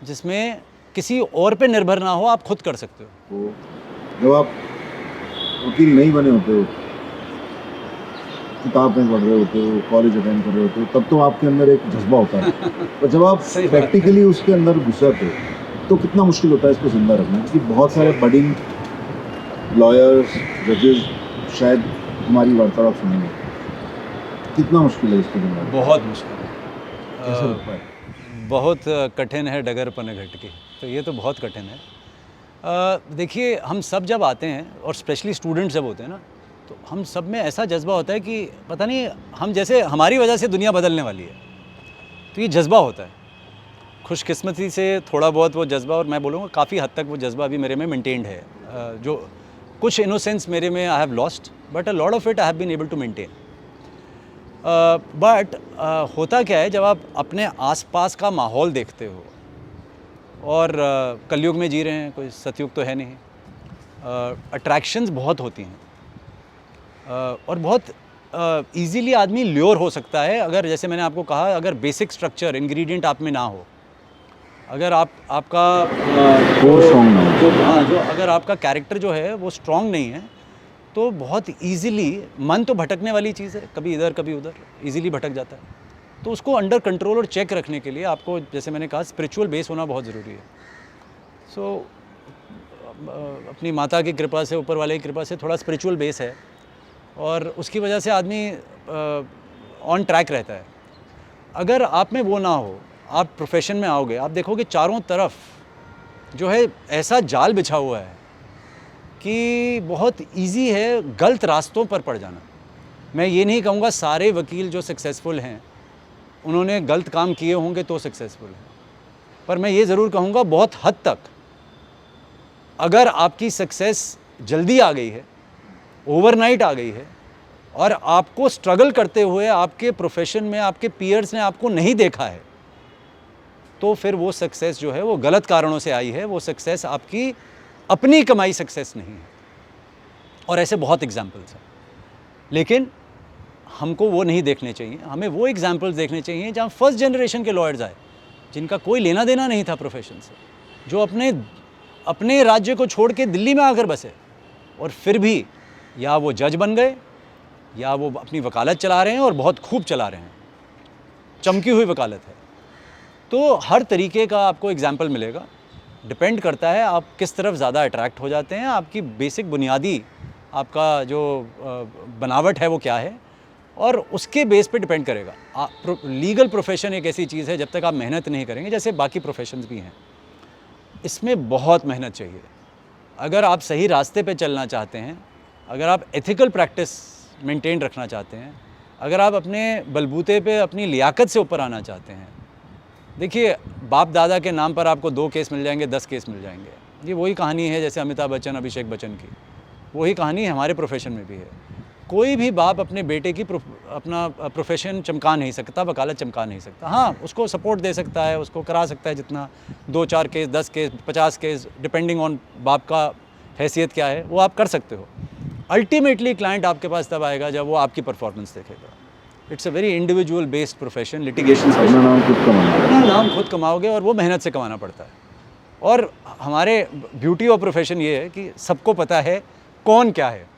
जिसमें किसी और पे निर्भर ना हो, आप खुद कर सकते हो। तो जब आप वकील नहीं बने होते हो, किताबें पढ़ रहे होते हो, कॉलेज अटेंड कर रहे होते हो, तब तो आपके अंदर एक जज्बा होता है और जब आप प्रैक्टिकली उसके अंदर घुसते हो तो कितना मुश्किल होता है इसको जिंदा रखना, क्योंकि बहुत सारे बडिंग लॉयर्स, जजेस शायद हमारी वार्तालाप सुनेंगे। कितना मुश्किल है इसको जिंदा रखना? बहुत मुश्किल है, कैसे लगता है? बहुत कठिन है डगर पन घट के, तो ये तो बहुत कठिन है। देखिए, हम सब जब आते हैं और स्पेशली स्टूडेंट्स जब होते हैं ना, तो हम सब में ऐसा जज्बा होता है कि पता नहीं, हम जैसे हमारी वजह से दुनिया बदलने वाली है, तो ये जज्बा होता है। खुशकिस्मती से थोड़ा बहुत वो जज्बा, और मैं बोलूँगा काफ़ी हद तक वो जज्बा अभी मेरे में मेंटेन्ड है। जो कुछ इनोसेंस मेरे में I have lost, but a lot of it I have been able to maintain. But होता क्या है, जब आप अपने आसपास का माहौल देखते हो, और कलयुग में जी रहे हैं, कोई सतयुग तो है नहीं, अट्रैक्शंस बहुत होती हैं और बहुत ईज़िली आदमी ल्योर हो सकता है। अगर, जैसे मैंने आपको कहा, अगर बेसिक स्ट्रक्चर इंग्रेडिएंट आप में ना हो, अगर आपका स्ट्रॉन्ग ना हो, जो अगर आपका कैरेक्टर जो है वो स्ट्रॉन्ग नहीं है, तो बहुत इजीली, मन तो भटकने वाली चीज़ है, कभी इधर कभी उधर इजीली भटक जाता है। तो उसको अंडर कंट्रोल और चेक रखने के लिए आपको, जैसे मैंने कहा, स्पिरिचुअल बेस होना बहुत ज़रूरी है। सो अपनी माता की कृपा से, ऊपर वाले की कृपा से थोड़ा स्पिरिचुअल बेस है और उसकी वजह से आदमी ऑन ट्रैक रहता है। अगर आप में वो ना हो, आप प्रोफेशन में आओगे, आप देखोगे चारों तरफ जो है ऐसा जाल बिछा हुआ है कि बहुत इजी है गलत रास्तों पर पड़ जाना। मैं ये नहीं कहूँगा सारे वकील जो सक्सेसफुल हैं उन्होंने गलत काम किए होंगे तो सक्सेसफुल हैं, पर मैं ये ज़रूर कहूँगा बहुत हद तक अगर आपकी सक्सेस जल्दी आ गई है, ओवरनाइट आ गई है, और आपको स्ट्रगल करते हुए आपके प्रोफेशन में आपके पीयर्स ने आपको नहीं देखा है, तो फिर वो सक्सेस जो है वो गलत कारणों से आई है, वो सक्सेस आपकी अपनी कमाई सक्सेस नहीं है। और ऐसे बहुत एग्जाम्पल्स हैं, लेकिन हमको वो नहीं देखने चाहिए। हमें वो एग्जाम्पल्स देखने चाहिए जहाँ फर्स्ट जनरेशन के लॉयर्स आए, जिनका कोई लेना देना नहीं था प्रोफेशन से, जो अपने राज्य को छोड़ के दिल्ली में आकर बसे, और फिर भी या वो जज बन गए या वो अपनी वकालत चला रहे हैं और बहुत खूब चला रहे हैं, चमकी हुई वकालत है। तो हर तरीके का आपको एग्जाम्पल मिलेगा। डिपेंड करता है आप किस तरफ ज़्यादा अट्रैक्ट हो जाते हैं, आपकी बेसिक बुनियादी आपका जो बनावट है वो क्या है, और उसके बेस पे डिपेंड करेगा। लीगल प्रोफेशन एक ऐसी चीज़ है, जब तक आप मेहनत नहीं करेंगे, जैसे बाकी प्रोफेशंस भी हैं, इसमें बहुत मेहनत चाहिए। अगर आप सही रास्ते पे चलना चाहते हैं, अगर आप एथिकल प्रैक्टिस मेंटेन रखना चाहते हैं, अगर आप अपने बलबूते पे अपनी लियाकत से ऊपर आना चाहते हैं, देखिए बाप दादा के नाम पर आपको 2 केस मिल जाएंगे, 10 केस मिल जाएंगे। ये वही कहानी है जैसे अमिताभ बच्चन, अभिषेक बच्चन की, वही कहानी हमारे प्रोफेशन में भी है। कोई भी बाप अपने बेटे की अपना प्रोफेशन चमका नहीं सकता, वकालत चमका नहीं सकता। हाँ, उसको सपोर्ट दे सकता है, उसको करा सकता है जितना, 2-4 case, 10 case, 50 case, depending on बाप का हैसियत क्या है, वो आप कर सकते हो। अल्टीमेटली क्लाइंट आपके पास तब आएगा जब वो आपकी परफॉर्मेंस देखेगा। It's a very individual based profession, litigation. अपना नाम खुद कमाना है। अपना नाम खुद कमाओगे, और वो मेहनत से कमाना पड़ता है। और हमारे ब्यूटी ऑफ प्रोफेशन ये है कि सबको पता है कौन क्या है।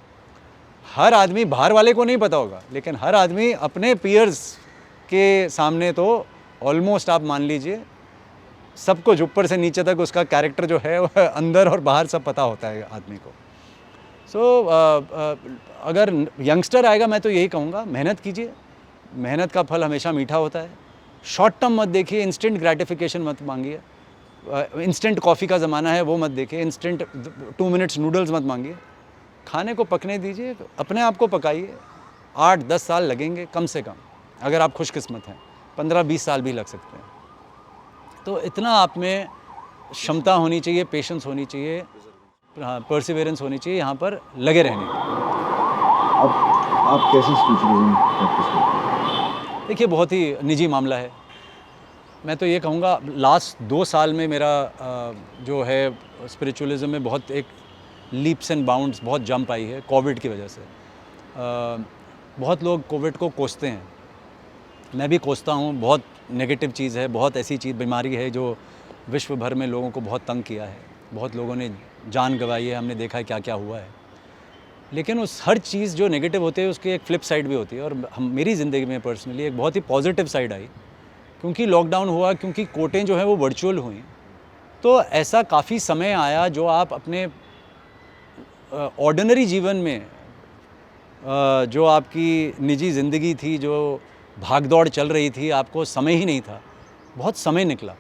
हर आदमी, बाहर वाले को नहीं पता होगा, लेकिन हर आदमी अपने पीयर्स के सामने तो ऑलमोस्ट आप मान लीजिए सब कुछ ऊपर से नीचे तक उसका कैरेक्टर जो है वह अंदर और बाहर सब पता होता है आदमी को। सो अगर यंगस्टर आएगा, मैं तो यही कहूँगा, मेहनत कीजिए, मेहनत का फल हमेशा मीठा होता है। शॉर्ट टर्म मत देखिए, इंस्टेंट ग्रेटिफिकेशन मत मांगिए। इंस्टेंट कॉफ़ी का ज़माना है, वो मत देखिए। इंस्टेंट 2 मिनट्स नूडल्स मत मांगिए। खाने को पकने दीजिए, अपने आप को पकाइए। 8-10 साल लगेंगे कम से कम, अगर आप खुशकिस्मत हैं। 15-20 साल भी लग सकते हैं। तो इतना आप में क्षमता होनी चाहिए, पेशेंस होनी चाहिए, हाँ, परसिवेरेंस होनी चाहिए यहाँ पर लगे रहने की। अब आप कैसे स्पिरिचुअलिज्म प्रैक्टिस करते हैं? देखिए, बहुत ही निजी मामला है। मैं तो ये कहूँगा, लास्ट 2 साल में मेरा जो है स्पिरिचुअलिज्म में बहुत एक लीप्स एंड बाउंड्स, बहुत जंप आई है कोविड की वजह से। बहुत लोग कोविड को कोसते हैं, मैं भी कोसता हूँ। बहुत नेगेटिव चीज़ है, बहुत ऐसी चीज़, बीमारी है जो विश्व भर में लोगों को बहुत तंग किया है। बहुत लोगों ने जान गंवाई है, हमने देखा है क्या क्या हुआ है। लेकिन उस हर चीज़ जो नेगेटिव होती है उसकी एक फ्लिप साइड भी होती है। और मेरी ज़िंदगी में पर्सनली एक बहुत ही पॉजिटिव साइड आई, क्योंकि लॉकडाउन हुआ, क्योंकि कोर्टें जो हैं वो वर्चुअल हुई, तो ऐसा काफ़ी समय आया जो आप अपने ऑर्डिनरी जीवन में जो आपकी निजी ज़िंदगी थी, जो भाग दौड़ चल रही थी, आपको समय ही नहीं था। बहुत समय निकला।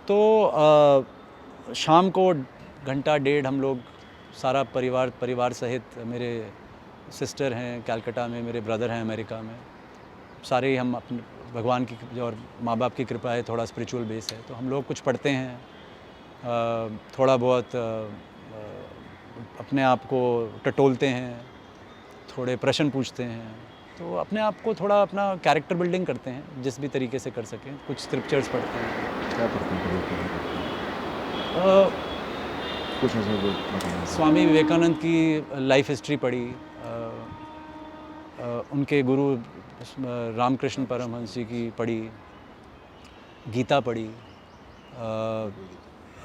तो शाम को घंटा डेढ़ हम लोग सारा परिवार सहित, मेरे सिस्टर हैं कलकत्ता में, मेरे ब्रदर हैं अमेरिका में, सारे हम अपने भगवान की और माँ बाप की कृपा है, थोड़ा स्पिरिचुअल बेस है, तो हम लोग कुछ पढ़ते हैं, थोड़ा बहुत अपने आप को टटोलते हैं, थोड़े प्रश्न पूछते हैं, तो अपने आप को थोड़ा अपना कैरेक्टर बिल्डिंग करते हैं जिस भी तरीके से कर सकें। कुछ स्क्रिप्चर्स पढ़ते हैं। क्या पढ़ते हैं? कुछ ऐसा जो बताना है। स्वामी विवेकानंद की लाइफ हिस्ट्री पढ़ी, उनके गुरु रामकृष्ण परमहंस जी की पढ़ी, गीता पढ़ी,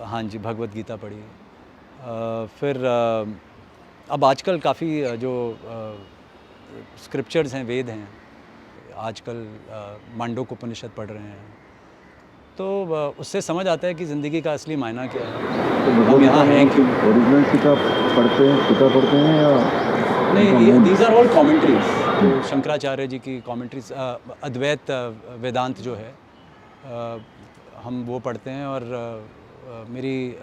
हाँ जी, भगवत गीता पढ़ी। फिर अब आजकल काफ़ी जो स्क्रिप्चर्स हैं, वेद हैं, आजकल मांडूक्योपनिषद पढ़ रहे हैं, तो उससे समझ आता है कि ज़िंदगी का असली मायना क्या है। तो हम यहाँ हैं क्यों? ओरिजिनल किताब पढ़ते हैं, किताब पढ़ते हैं या नहीं, these are all commentaries. Shankaracharya ji की कमेंट्रीज, अद्वैत वेदांत जो है, हम वो पढ़ते हैं। और मेरी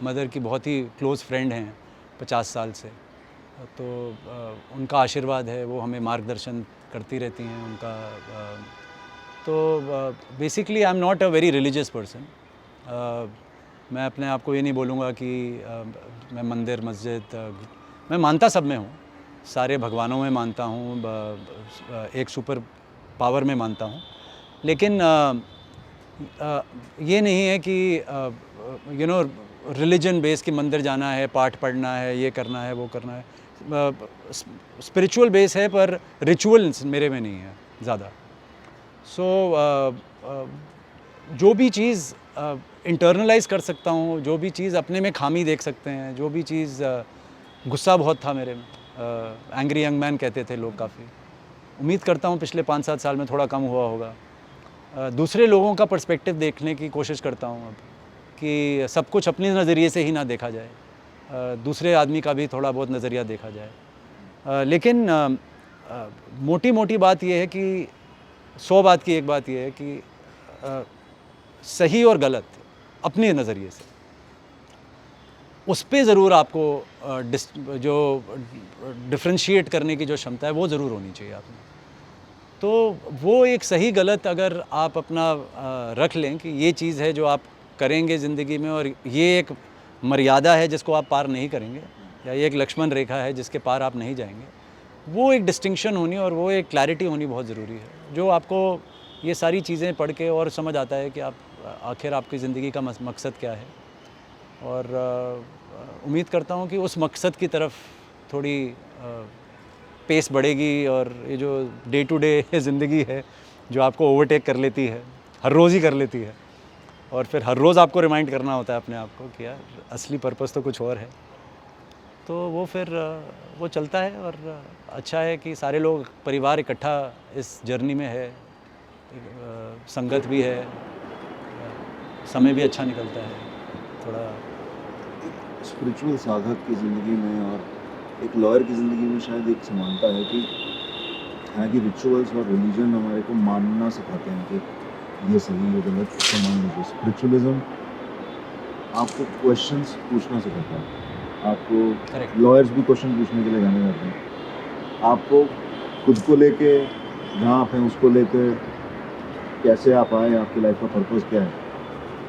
मदर की बहुत ही क्लोज़ फ्रेंड हैं 50 साल से, तो उनका आशीर्वाद है, वो हमें मार्गदर्शन करती रहती हैं उनका। तो basically I am not a very religious person. मैं अपने आप को ये नहीं बोलूँगा कि मैं मंदिर मस्जिद, मैं मानता सब में हूँ, सारे भगवानों में मानता हूँ, एक सुपर पावर में मानता हूँ, लेकिन ये नहीं है कि यू नो रिलीजन बेस कि मंदिर जाना है, पाठ पढ़ना है, ये करना है, वो करना है। स्पिरिचुअल बेस है, पर रिचुअल्स मेरे में नहीं है ज़्यादा। सो जो भी चीज़ इंटरनलाइज कर सकता हूँ, जो भी चीज़ अपने में खामी देख सकते हैं, जो भी चीज़, गुस्सा बहुत था मेरे में, एंग्री यंग मैन कहते थे लोग काफ़ी। उम्मीद करता हूँ पिछले 5-7 साल में थोड़ा कम हुआ होगा। दूसरे लोगों का पर्सपेक्टिव देखने की कोशिश करता हूँ अब, कि सब कुछ अपने नज़रिए से ही ना देखा जाए, दूसरे आदमी का भी थोड़ा बहुत नज़रिया देखा जाए। लेकिन मोटी मोटी बात यह है कि 100 बात की एक बात यह है कि सही और गलत अपने नज़रिए से, उस पे ज़रूर आपको जो डिफ्रेंशिएट करने की जो क्षमता है वो ज़रूर होनी चाहिए आप में। तो वो एक सही गलत अगर आप अपना रख लें कि ये चीज़ है जो आप करेंगे ज़िंदगी में और ये एक मर्यादा है जिसको आप पार नहीं करेंगे, या ये एक लक्ष्मण रेखा है जिसके पार आप नहीं जाएंगे, वो एक डिस्टिंक्शन होनी और वो एक क्लैरिटी होनी बहुत ज़रूरी है, जो आपको ये सारी चीज़ें पढ़ के और समझ आता है कि आप आखिर आपकी ज़िंदगी का मकसद क्या है। और उम्मीद करता हूँ कि उस मकसद की तरफ थोड़ी पेस बढ़ेगी, और ये जो डे टू डे ज़िंदगी है जो आपको ओवरटेक कर लेती है, हर रोज़ ही कर लेती है, और फिर हर रोज़ आपको रिमाइंड करना होता है अपने आप को कि यार असली पर्पस तो कुछ और है, तो वो फिर वो चलता है। और अच्छा है कि सारे लोग परिवार इकट्ठा इस जर्नी में है, संगत भी है, समय भी अच्छा निकलता है थोड़ा। स्पिरिचुअल साधक की ज़िंदगी में और एक लॉयर की ज़िंदगी में शायद एक समानता है कि हालांकि रिचुअल्स और रिलीजन हमारे को मानना सिखाते हैं कि ये सही ये गलत, इसको मान लीजिए। स्पिरिचुअलिज्म आपको क्वेश्चंस पूछना सिखाता है, आपको लॉयर्स भी क्वेश्चन पूछने के लिए जाने जाते हैं, आपको खुद को लेके जहाँ आप हैं उसको लेकर कैसे आप आए, आपकी लाइफ का पर्पस क्या है,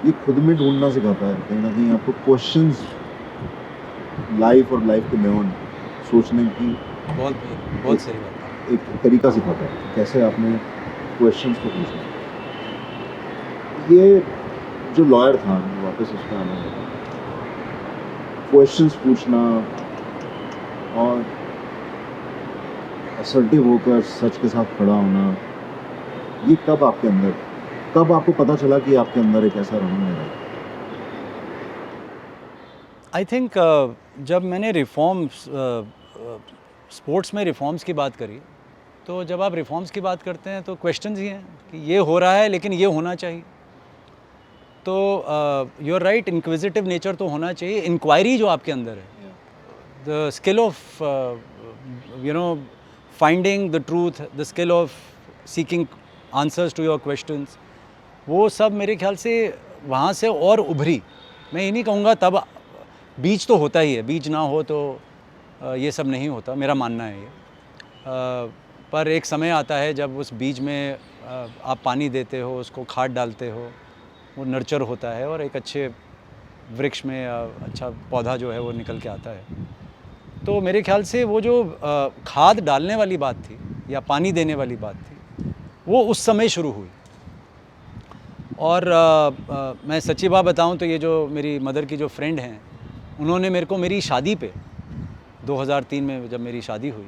ये खुद में ढूंढना सिखाता है। कहीं ना कहीं आपको क्वेश्चंस लाइफ और लाइफ के बियॉन्ड सोचने की बहुत सही बात है। एक तरीका सिखाता है, कैसे आपने क्वेश्चंस को पूछना। ये जो लॉयर था, वापस उसका आना है, क्वेश्चंस पूछना और असर्टिव होकर सच के साथ खड़ा होना, ये कब आपके अंदर, कब आपको पता चला कि आपके अंदर एक ऐसा रंग है? आई थिंक जब मैंने रिफॉर्म्स, स्पोर्ट्स में रिफॉर्म्स की बात करी, तो जब आप रिफॉर्म्स की बात करते हैं तो क्वेश्चंस ही हैं कि ये हो रहा है लेकिन ये होना चाहिए। तो you are right, inquisitive nature तो होना चाहिए, इंक्वायरी जो आपके अंदर है, the skill of you know finding the truth, the skill of seeking answers to your questions, वो सब मेरे ख्याल से वहाँ से और उभरी। मैं ये नहीं कहूँगा, तब बीज तो होता ही है, बीज ना हो तो ये सब नहीं होता, मेरा मानना है ये। पर एक समय आता है जब उस बीज में आप पानी देते हो, उसको खाद डालते हो, वो नर्चर होता है और एक अच्छे वृक्ष में अच्छा पौधा जो है वो निकल के आता है। तो मेरे ख्याल से वो जो खाद डालने वाली बात थी या पानी देने वाली बात थी, वो उस समय शुरू हुई। और मैं सच्ची बात बताऊं तो ये जो मेरी मदर की जो फ्रेंड हैं, उन्होंने मेरे को मेरी शादी पे 2003 में जब मेरी शादी हुई,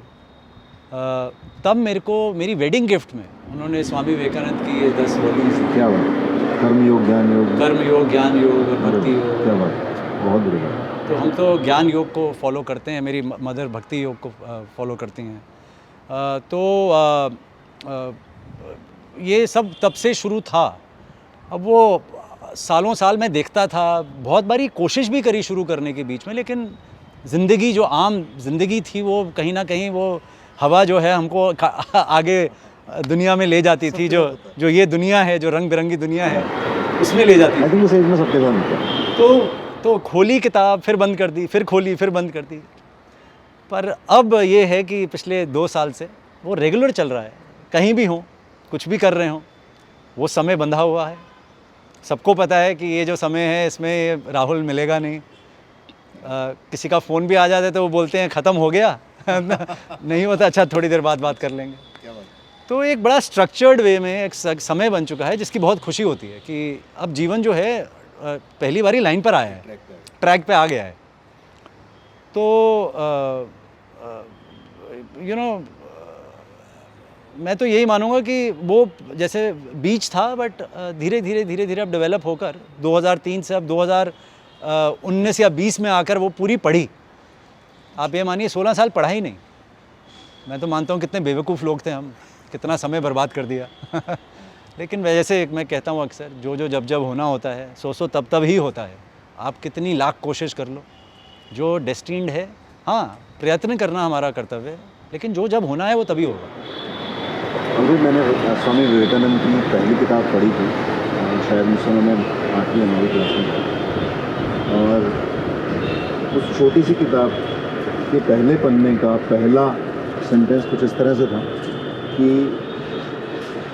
तब मेरे को मेरी वेडिंग गिफ्ट में उन्होंने स्वामी विवेकानंद की 10 वॉल्यूम्स, क्या बात, कर्म योग, ज्ञान योग, ज्ञान योग और भक्ति योग। क्या बात, बहुत बड़ी बात। तो हम तो ज्ञान योग को फॉलो करते हैं, मेरी मदर भक्ति योग को फॉलो करती हैं। ये सब तब से शुरू था। अब वो सालों साल मैं देखता था, बहुत बारी कोशिश भी करी शुरू करने के बीच में, लेकिन ज़िंदगी जो आम ज़िंदगी थी वो कहीं ना कहीं वो हवा जो है हमको आगे दुनिया में ले जाती थी, जो ये दुनिया है, जो रंग बिरंगी दुनिया है, उसमें ले जाती थी। उस एज में सबके साथ होता है। तो खोली किताब, फिर बंद कर दी, फिर खोली, फिर बंद कर दी। पर अब ये है कि पिछले 2 साल से वो रेगुलर चल रहा है, कहीं भी हो, कुछ भी कर रहे हो, वो समय बंधा हुआ है। सबको पता है कि ये जो समय है इसमें राहुल मिलेगा नहीं। किसी का फ़ोन भी आ जाता है तो वो बोलते हैं ख़त्म हो गया नहीं होता, अच्छा थोड़ी देर बाद बात कर लेंगे। तो एक बड़ा स्ट्रक्चर्ड वे में एक समय बन चुका है जिसकी बहुत खुशी होती है कि अब जीवन जो है पहली बारी लाइन पर आया है, ट्रैक पे आ गया है। तो यू नो मैं तो यही मानूंगा कि वो जैसे बीच था, बट धीरे धीरे अब डेवलप होकर 2003 से अब 2019 या 20 में आकर वो पूरी पढ़ी। आप ये मानिए 16 साल पढ़ा ही नहीं। मैं तो मानता हूँ कितने बेवकूफ़ लोग थे हम, कितना समय बर्बाद कर दिया लेकिन वैसे मैं कहता हूँ अक्सर, जो जो जब जब होना होता है सो तब तब ही होता है। आप कितनी लाख कोशिश कर लो, जो डेस्टिन्ड है, हाँ प्रयत्न करना हमारा कर्तव्य है, लेकिन जो जब होना है वो तभी होगा। अभी मैंने स्वामी विवेकानंद की पहली किताब पढ़ी थी, शायद उस समय मैं 8वीं या 9वीं क्लास में था, और उस छोटी सी किताब के पहले पन्ने का पहला सेंटेंस कुछ इस तरह से था कि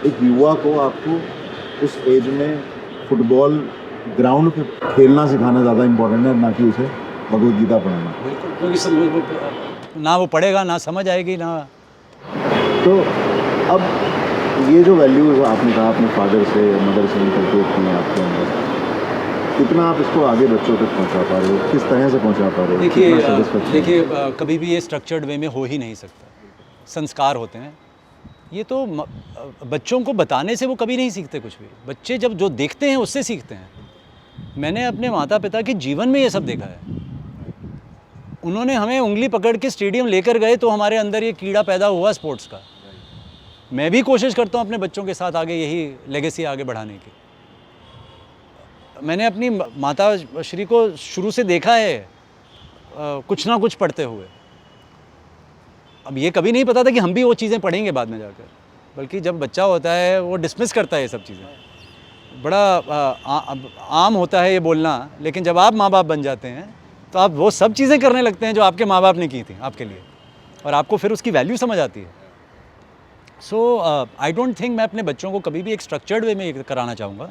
एक युवा को आपको उस एज में फुटबॉल ग्राउंड पे खेलना सिखाना ज़्यादा इम्पोर्टेंट है, ना कि उसे भगवद गीता पढ़ाना। बिल्कुल, क्योंकि ना वो पढ़ेगा, ना समझ आएगी, ना। तो अब ये जो वैल्यूज़ आपने कहा अपने फादर से मदर से इनकलकेट की हैं आपके अंदर, कितना आप इसको आगे बच्चों तक पहुंचा पा रहे हो, किस तरह से पहुंचा पा रहे हो? देखिए कभी भी ये स्ट्रक्चर्ड वे में हो ही नहीं सकता। संस्कार होते हैं, ये तो बच्चों को बताने से वो कभी नहीं सीखते कुछ भी। बच्चे जब जो देखते हैं उससे सीखते हैं। मैंने अपने माता पिता के जीवन में ये सब देखा है। उन्होंने हमें उंगली पकड़ के स्टेडियम लेकर गए तो हमारे अंदर ये कीड़ा पैदा हुआ स्पोर्ट्स का। मैं भी कोशिश करता हूँ अपने बच्चों के साथ आगे यही लेगेसी आगे बढ़ाने की। मैंने अपनी माता श्री को शुरू से देखा है कुछ ना कुछ पढ़ते हुए। अब ये कभी नहीं पता था कि हम भी वो चीज़ें पढ़ेंगे बाद में जाकर, बल्कि जब बच्चा होता है वो डिसमिस करता है ये सब चीज़ें। बड़ा आम होता है ये बोलना, लेकिन जब आप माँ बाप बन जाते हैं तो आप वो सब चीज़ें करने लगते हैं जो आपके माँ बाप ने की थी आपके लिए, और आपको फिर उसकी वैल्यू समझ आती है। सो आई डोंट थिंक मैं अपने बच्चों को कभी भी एक स्ट्रक्चर्ड वे में कराना चाहूँगा,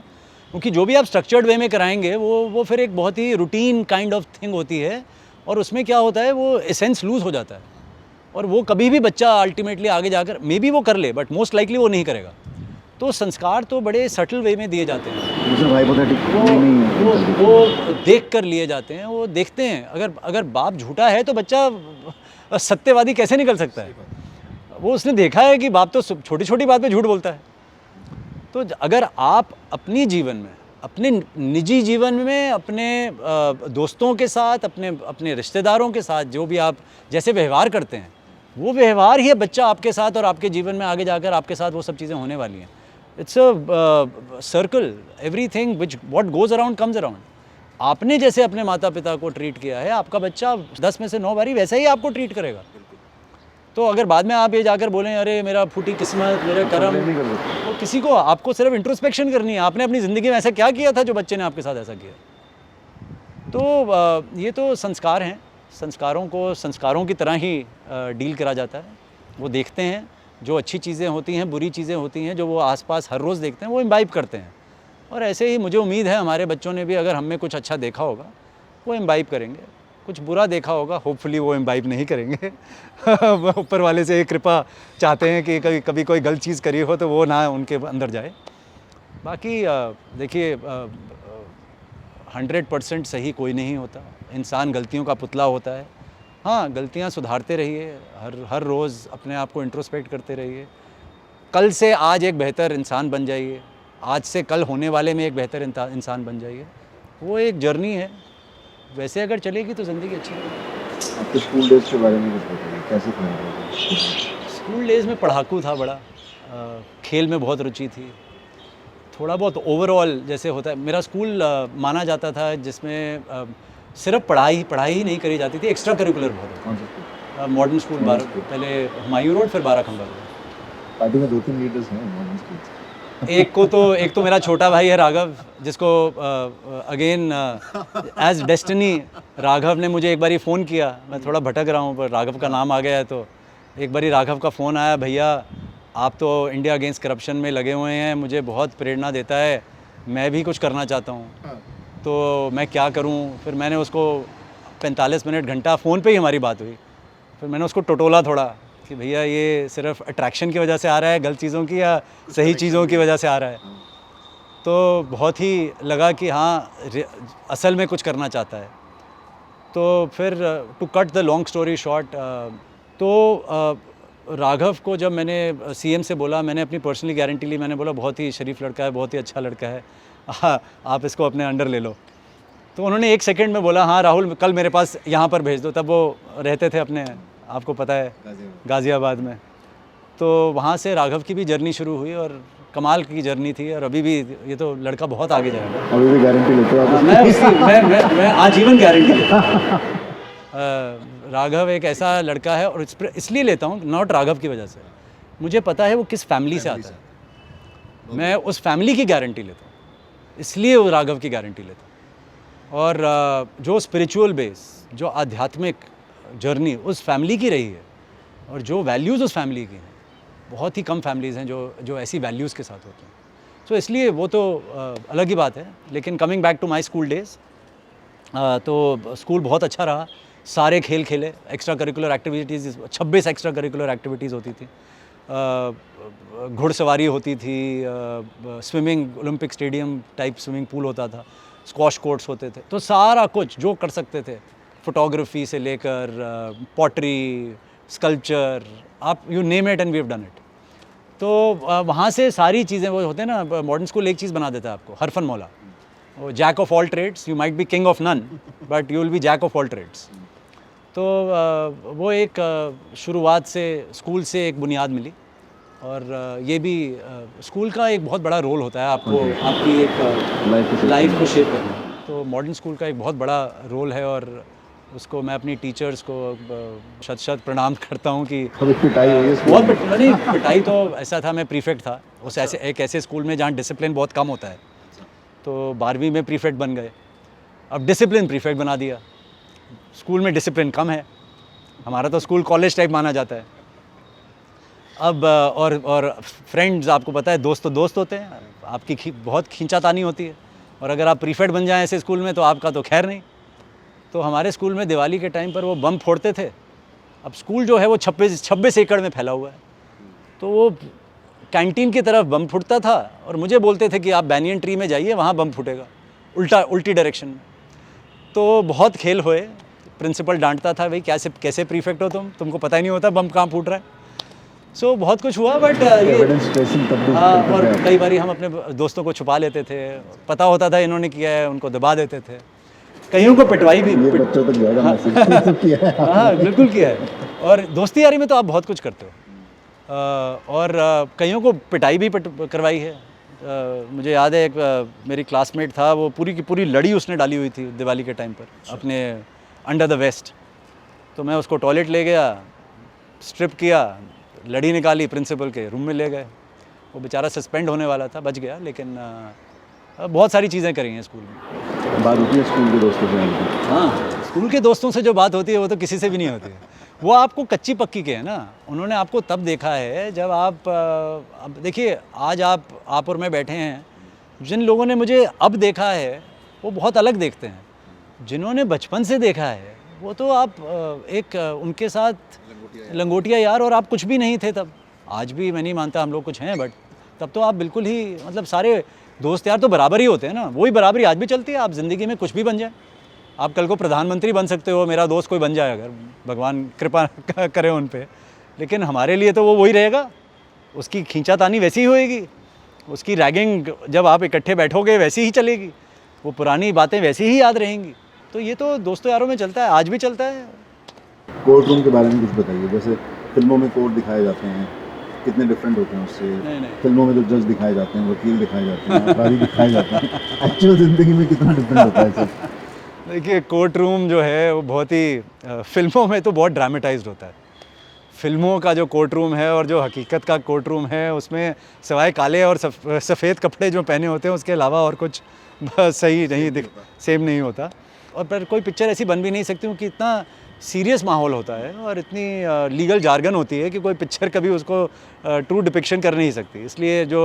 क्योंकि जो भी आप स्ट्रक्चर्ड वे में कराएंगे वो फिर एक बहुत ही रूटीन काइंड ऑफ थिंग होती है, और उसमें क्या होता है वो एसेंस लूज़ हो जाता है, और वो कभी भी बच्चा अल्टीमेटली आगे जाकर मे बी वो कर ले, बट मोस्ट लाइकली वो नहीं करेगा। तो संस्कार तो बड़े सटल वे में दिए जाते हैं, वो देख कर लिए जाते हैं। वो देखते हैं, अगर बाप झूठा है तो बच्चा सत्यवादी कैसे निकल सकता है? वो उसने देखा है कि बाप तो छोटी छोटी बात पे झूठ बोलता है। तो अगर आप अपनी जीवन में, अपने निजी जीवन में, अपने दोस्तों के साथ, अपने रिश्तेदारों के साथ जो भी आप जैसे व्यवहार करते हैं, वो व्यवहार ही है बच्चा आपके साथ, और आपके जीवन में आगे जाकर आपके साथ वो सब चीज़ें होने वाली हैं। It's a circle, everything what goes around comes around. आपने जैसे अपने माता पिता को ट्रीट किया है, आपका बच्चा 10 में से 9 बारी वैसे ही आपको ट्रीट करेगा। तो अगर बाद में आप ये जाकर बोलें अरे मेरा फूटी किस्मत, मेरे कर्म, तो किसी को, आपको सिर्फ इंट्रोस्पेक्शन करनी है, आपने अपनी ज़िंदगी में ऐसा क्या किया था जो बच्चे ने आपके साथ ऐसा किया। तो ये तो संस्कार हैं, संस्कारों को संस्कारों की तरह ही डील करा जाता है। वो देखते हैं, जो अच्छी चीज़ें होती हैं, बुरी चीज़ें होती हैं, जो वो आसपास हर रोज़ देखते हैं, वो इम्बाइब करते हैं। और ऐसे ही मुझे उम्मीद है हमारे बच्चों ने भी, अगर हम में कुछ अच्छा देखा होगा वो इम्बाइब करेंगे, कुछ बुरा देखा होगा होपफुली वो इम्बाइब नहीं करेंगे। ऊपर वाले से एक कृपा चाहते हैं कि कभी कोई गलत चीज़ करी हो तो वो ना उनके अंदर जाए। बाकी देखिए 100% सही कोई नहीं होता, इंसान गलतियों का पुतला होता है। हाँ, गलतियाँ सुधारते रहिए, हर रोज़ अपने आप को इंट्रोस्पेक्ट करते रहिए। कल से आज एक बेहतर इंसान बन जाइए, आज से कल होने वाले में एक बेहतर इंसान बन जाइए। वो एक जर्नी है, वैसे अगर चलेगी तो ज़िंदगी अच्छी है। आपके स्कूल डेज के बारे में कुछ बताइए, कैसे था? स्कूल डेज़ में पढ़ाकू था बड़ा, खेल में बहुत रुचि थी, थोड़ा बहुत ओवरऑल जैसे होता है। मेरा स्कूल माना जाता था जिसमें सिर्फ पढ़ाई ही नहीं करी जाती थी, एक्स्ट्रा करिकुलर बहुत। मॉडर्न स्कूल पहले हुमायूं रोड, फिर बाराखंबा रोड। पार्टी में 2-3 लीडर्स हैं मॉडर्न स्कूल। एक तो मेरा छोटा भाई है राघव, जिसको अगेन एज डेस्टिनी राघव ने मुझे एक बारी फ़ोन किया। मैं थोड़ा भटक रहा हूँ पर राघव का नाम आ गया है, तो एक बारी राघव का फ़ोन आया, भैया आप तो इंडिया अगेंस्ट करप्शन में लगे हुए हैं, मुझे बहुत प्रेरणा देता है, मैं भी कुछ करना चाहता हूँ, तो मैं क्या करूँ। फिर मैंने उसको 45 मिनट घंटा फ़ोन पे ही हमारी बात हुई। फिर मैंने उसको टटोला थोड़ा कि भैया ये सिर्फ अट्रैक्शन की वजह से आ रहा है गलत चीज़ों की, या सही चीज़ों की वजह से आ रहा है। तो बहुत ही लगा कि हाँ असल में कुछ करना चाहता है। तो फिर to cut the long story short, तो राघव को जब मैंने सीएम से बोला, मैंने अपनी पर्सनली गारंटी ली, मैंने बोला बहुत ही शरीफ लड़का है, बहुत ही अच्छा लड़का है, आप इसको अपने अंडर ले लो। तो उन्होंने 1 सेकंड में बोला हाँ राहुल कल मेरे पास यहाँ पर भेज दो। तब वो रहते थे अपने, आपको पता है, गाज़ियाबाद में। तो वहाँ से राघव की भी जर्नी शुरू हुई और कमाल की जर्नी थी और अभी भी ये तो लड़का बहुत आगे जाएगा। अभी भी गारंटी लेते हो आप? मैं आजीवन गारंटी लेता हूँ। राघव एक ऐसा लड़का है और इसलिए लेता हूँ, नॉट राघव की वजह से, मुझे पता है वो किस फैमिली से आता है। मैं उस फैमिली की गारंटी लेता हूँ, इसलिए वो राघव की गारंटी लेता हूँ। और जो स्पिरिचुअल बेस, जो आध्यात्मिक जर्नी उस फैमिली की रही है और जो वैल्यूज़ उस फैमिली की हैं, बहुत ही कम फैमिलीज़ हैं जो ऐसी वैल्यूज़ के साथ होती हैं। तो इसलिए वो तो अलग ही बात है। लेकिन coming back to my school days, तो स्कूल बहुत अच्छा रहा, सारे खेल खेले, extra curricular activities 26 extra curricular activities होती थी, घुड़सवारी होती थी, swimming, Olympic stadium type swimming pool होता था, स्क्वॉश कोर्ट्स होते थे, तो सारा कुछ जो कर सकते थे, फोटोग्राफी से लेकर पॉटरी, स्कल्पचर, आप you name it and we have done it. तो वहाँ से सारी चीज़ें, वो होते हैं ना, मॉडर्न स्कूल एक चीज़ बना देता है आपको, हरफन मौला, वो jack of all trades, you might be king of none but you will be jack of all trades. तो वो एक शुरुआत से स्कूल से एक बुनियाद मिली और ये भी स्कूल का एक बहुत बड़ा रोल होता है आपको, आपकी एक लाइफ को शेप करना। तो मॉडर्न स्कूल का एक बहुत बड़ा रोल है और उसको मैं अपनी टीचर्स को शत शत प्रणाम करता हूँ कि कभी पिटाई हुई है स्कूल बहुत में? नहीं, पिटाई तो ऐसा था, मैं प्रीफेक्ट था उस एक ऐसे स्कूल में जहाँ डिसिप्लिन बहुत कम होता है। तो 12वीं में प्रीफेक्ट बन गए, अब डिसिप्लिन प्रीफेक्ट बना दिया। स्कूल में डिसिप्लिन कम है, हमारा तो स्कूल कॉलेज टाइप माना जाता है। अब और फ्रेंड्स, आपको पता है, दोस्त तो दोस्त होते हैं, आपकी बहुत खींचातानी होती है और अगर आप प्रीफेक्ट बन जाएं ऐसे स्कूल में तो आपका तो खैर नहीं। तो हमारे स्कूल में दिवाली के टाइम पर वो बम फोड़ते थे। अब स्कूल जो है वो 26 एकड़ में फैला हुआ है, तो वो कैंटीन की तरफ बम फूटता था और मुझे बोलते थे कि आप बैनियन ट्री में जाइए, वहाँ बम फूटेगा, उल्टी डायरेक्शन में। तो बहुत खेल हुए, प्रिंसिपल डांटता था, भाई कैसे प्रीफेक्ट हो तुमको पता ही नहीं होता बम कहाँ फूट रहा है। सो बहुत कुछ हुआ, बट और कई बार हम अपने दोस्तों को छुपा लेते थे, पता होता था इन्होंने किया है, उनको दबा देते थे। कईयों को पिटवाई भी, ये बच्चों तक जाएगा मैसेज किया है। हाँ बिल्कुल किया है। और दोस्ती यारी में तो आप बहुत कुछ करते हो। और कईयों को पिटाई भी करवाई है। मुझे याद है एक मेरी क्लासमेट था, वो पूरी की पूरी लड़ी उसने डाली हुई थी दिवाली के टाइम पर अपने अंडर द वेस्ट। तो मैं उसको टॉयलेट ले गया, स्ट्रिप किया, लड़ी निकाली, प्रिंसिपल के रूम में ले गए। वो बेचारा सस्पेंड होने वाला था, बच गया। लेकिन बहुत सारी चीज़ें करी हैं स्कूल में। बात होती है स्कूल के दोस्तों से आपकी? हाँ, स्कूल के दोस्तों से जो बात होती है वो तो किसी से भी नहीं होती है। वो आपको कच्ची पक्की के हैं ना, उन्होंने आपको तब देखा है जब आप अब देखिए, आज आप और मैं बैठे हैं, जिन लोगों ने मुझे अब देखा है वो बहुत अलग देखते हैं। जिन्होंने बचपन से देखा है वो तो आप एक उनके साथ लंगोटिया यार, और आप कुछ भी नहीं थे तब। आज भी मैं नहीं मानता हम लोग कुछ हैं, बट तब तो आप बिल्कुल ही, मतलब सारे दोस्त यार तो बराबर ही होते हैं ना। वही बराबरी आज भी चलती है। आप ज़िंदगी में कुछ भी बन जाए, आप कल को प्रधानमंत्री बन सकते हो, मेरा दोस्त कोई बन जाए अगर भगवान कृपा करे उन पे, लेकिन हमारे लिए तो वो वही रहेगा। उसकी खींचातानी वैसी ही होएगी, उसकी रैगिंग जब आप इकट्ठे बैठोगे वैसी ही चलेगी, वो पुरानी बातें वैसी ही याद रहेंगी। तो ये तो दोस्तों यारों में चलता है, आज भी चलता है। कोर्ट रूम के बारे में कुछ बताइए। जैसे फिल्मों में कोर्ट दिखाए जाते हैं, कितने डिफरेंट होते हैं उससे? नहीं। फिल्मों में जो जज दिखाए जाते हैं, वकील दिखाए जाते हैं, अपराधी दिखाए जाते हैं, एक्चुअल ज़िंदगी में कितना डिफरेंट होता है सर? देखिए, कोर्ट रूम जो है वो बहुत ही फिल्मों में तो बहुत ड्रामेटाइज्ड होता है। फिल्मों का जो कोर्ट रूम है और जो हकीकत का कोर्ट रूम है, उसमें सिवाय काले और सफ़ेद कपड़े जो पहने होते हैं उसके अलावा और कुछ सही नहीं सेम नहीं होता। और पर कोई पिक्चर ऐसी बन भी नहीं सकती क्योंकि इतना सीरियस माहौल होता है और इतनी लीगल जार्गन होती है कि कोई पिक्चर कभी उसको ट्रू डिपिक्शन कर नहीं सकती। इसलिए जो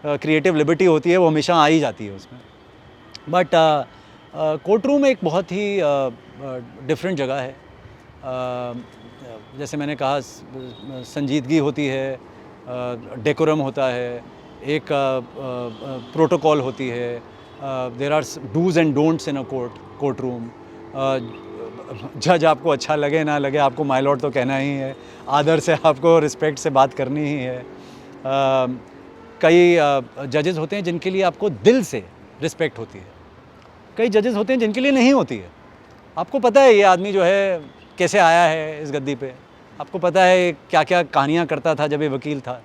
क्रिएटिव लिबर्टी होती है वो हमेशा आ ही जाती है उसमें। बट कोर्ट रूम एक बहुत ही डिफरेंट जगह है। जैसे मैंने कहा, संजीदगी होती है, डेकोरम होता है, एक प्रोटोकॉल होती है, there are dos and don'ts in a court room. जज आपको अच्छा लगे ना लगे, आपको माय लॉर्ड तो कहना ही है, आदर से आपको रिस्पेक्ट से बात करनी ही है। कई जजेस होते हैं जिनके लिए आपको दिल से रिस्पेक्ट होती है, कई जजेस होते हैं जिनके लिए नहीं होती है। आपको पता है ये आदमी जो है कैसे आया है इस गद्दी पे, आपको पता है क्या क्या कहानियाँ करता था जब ये वकील था,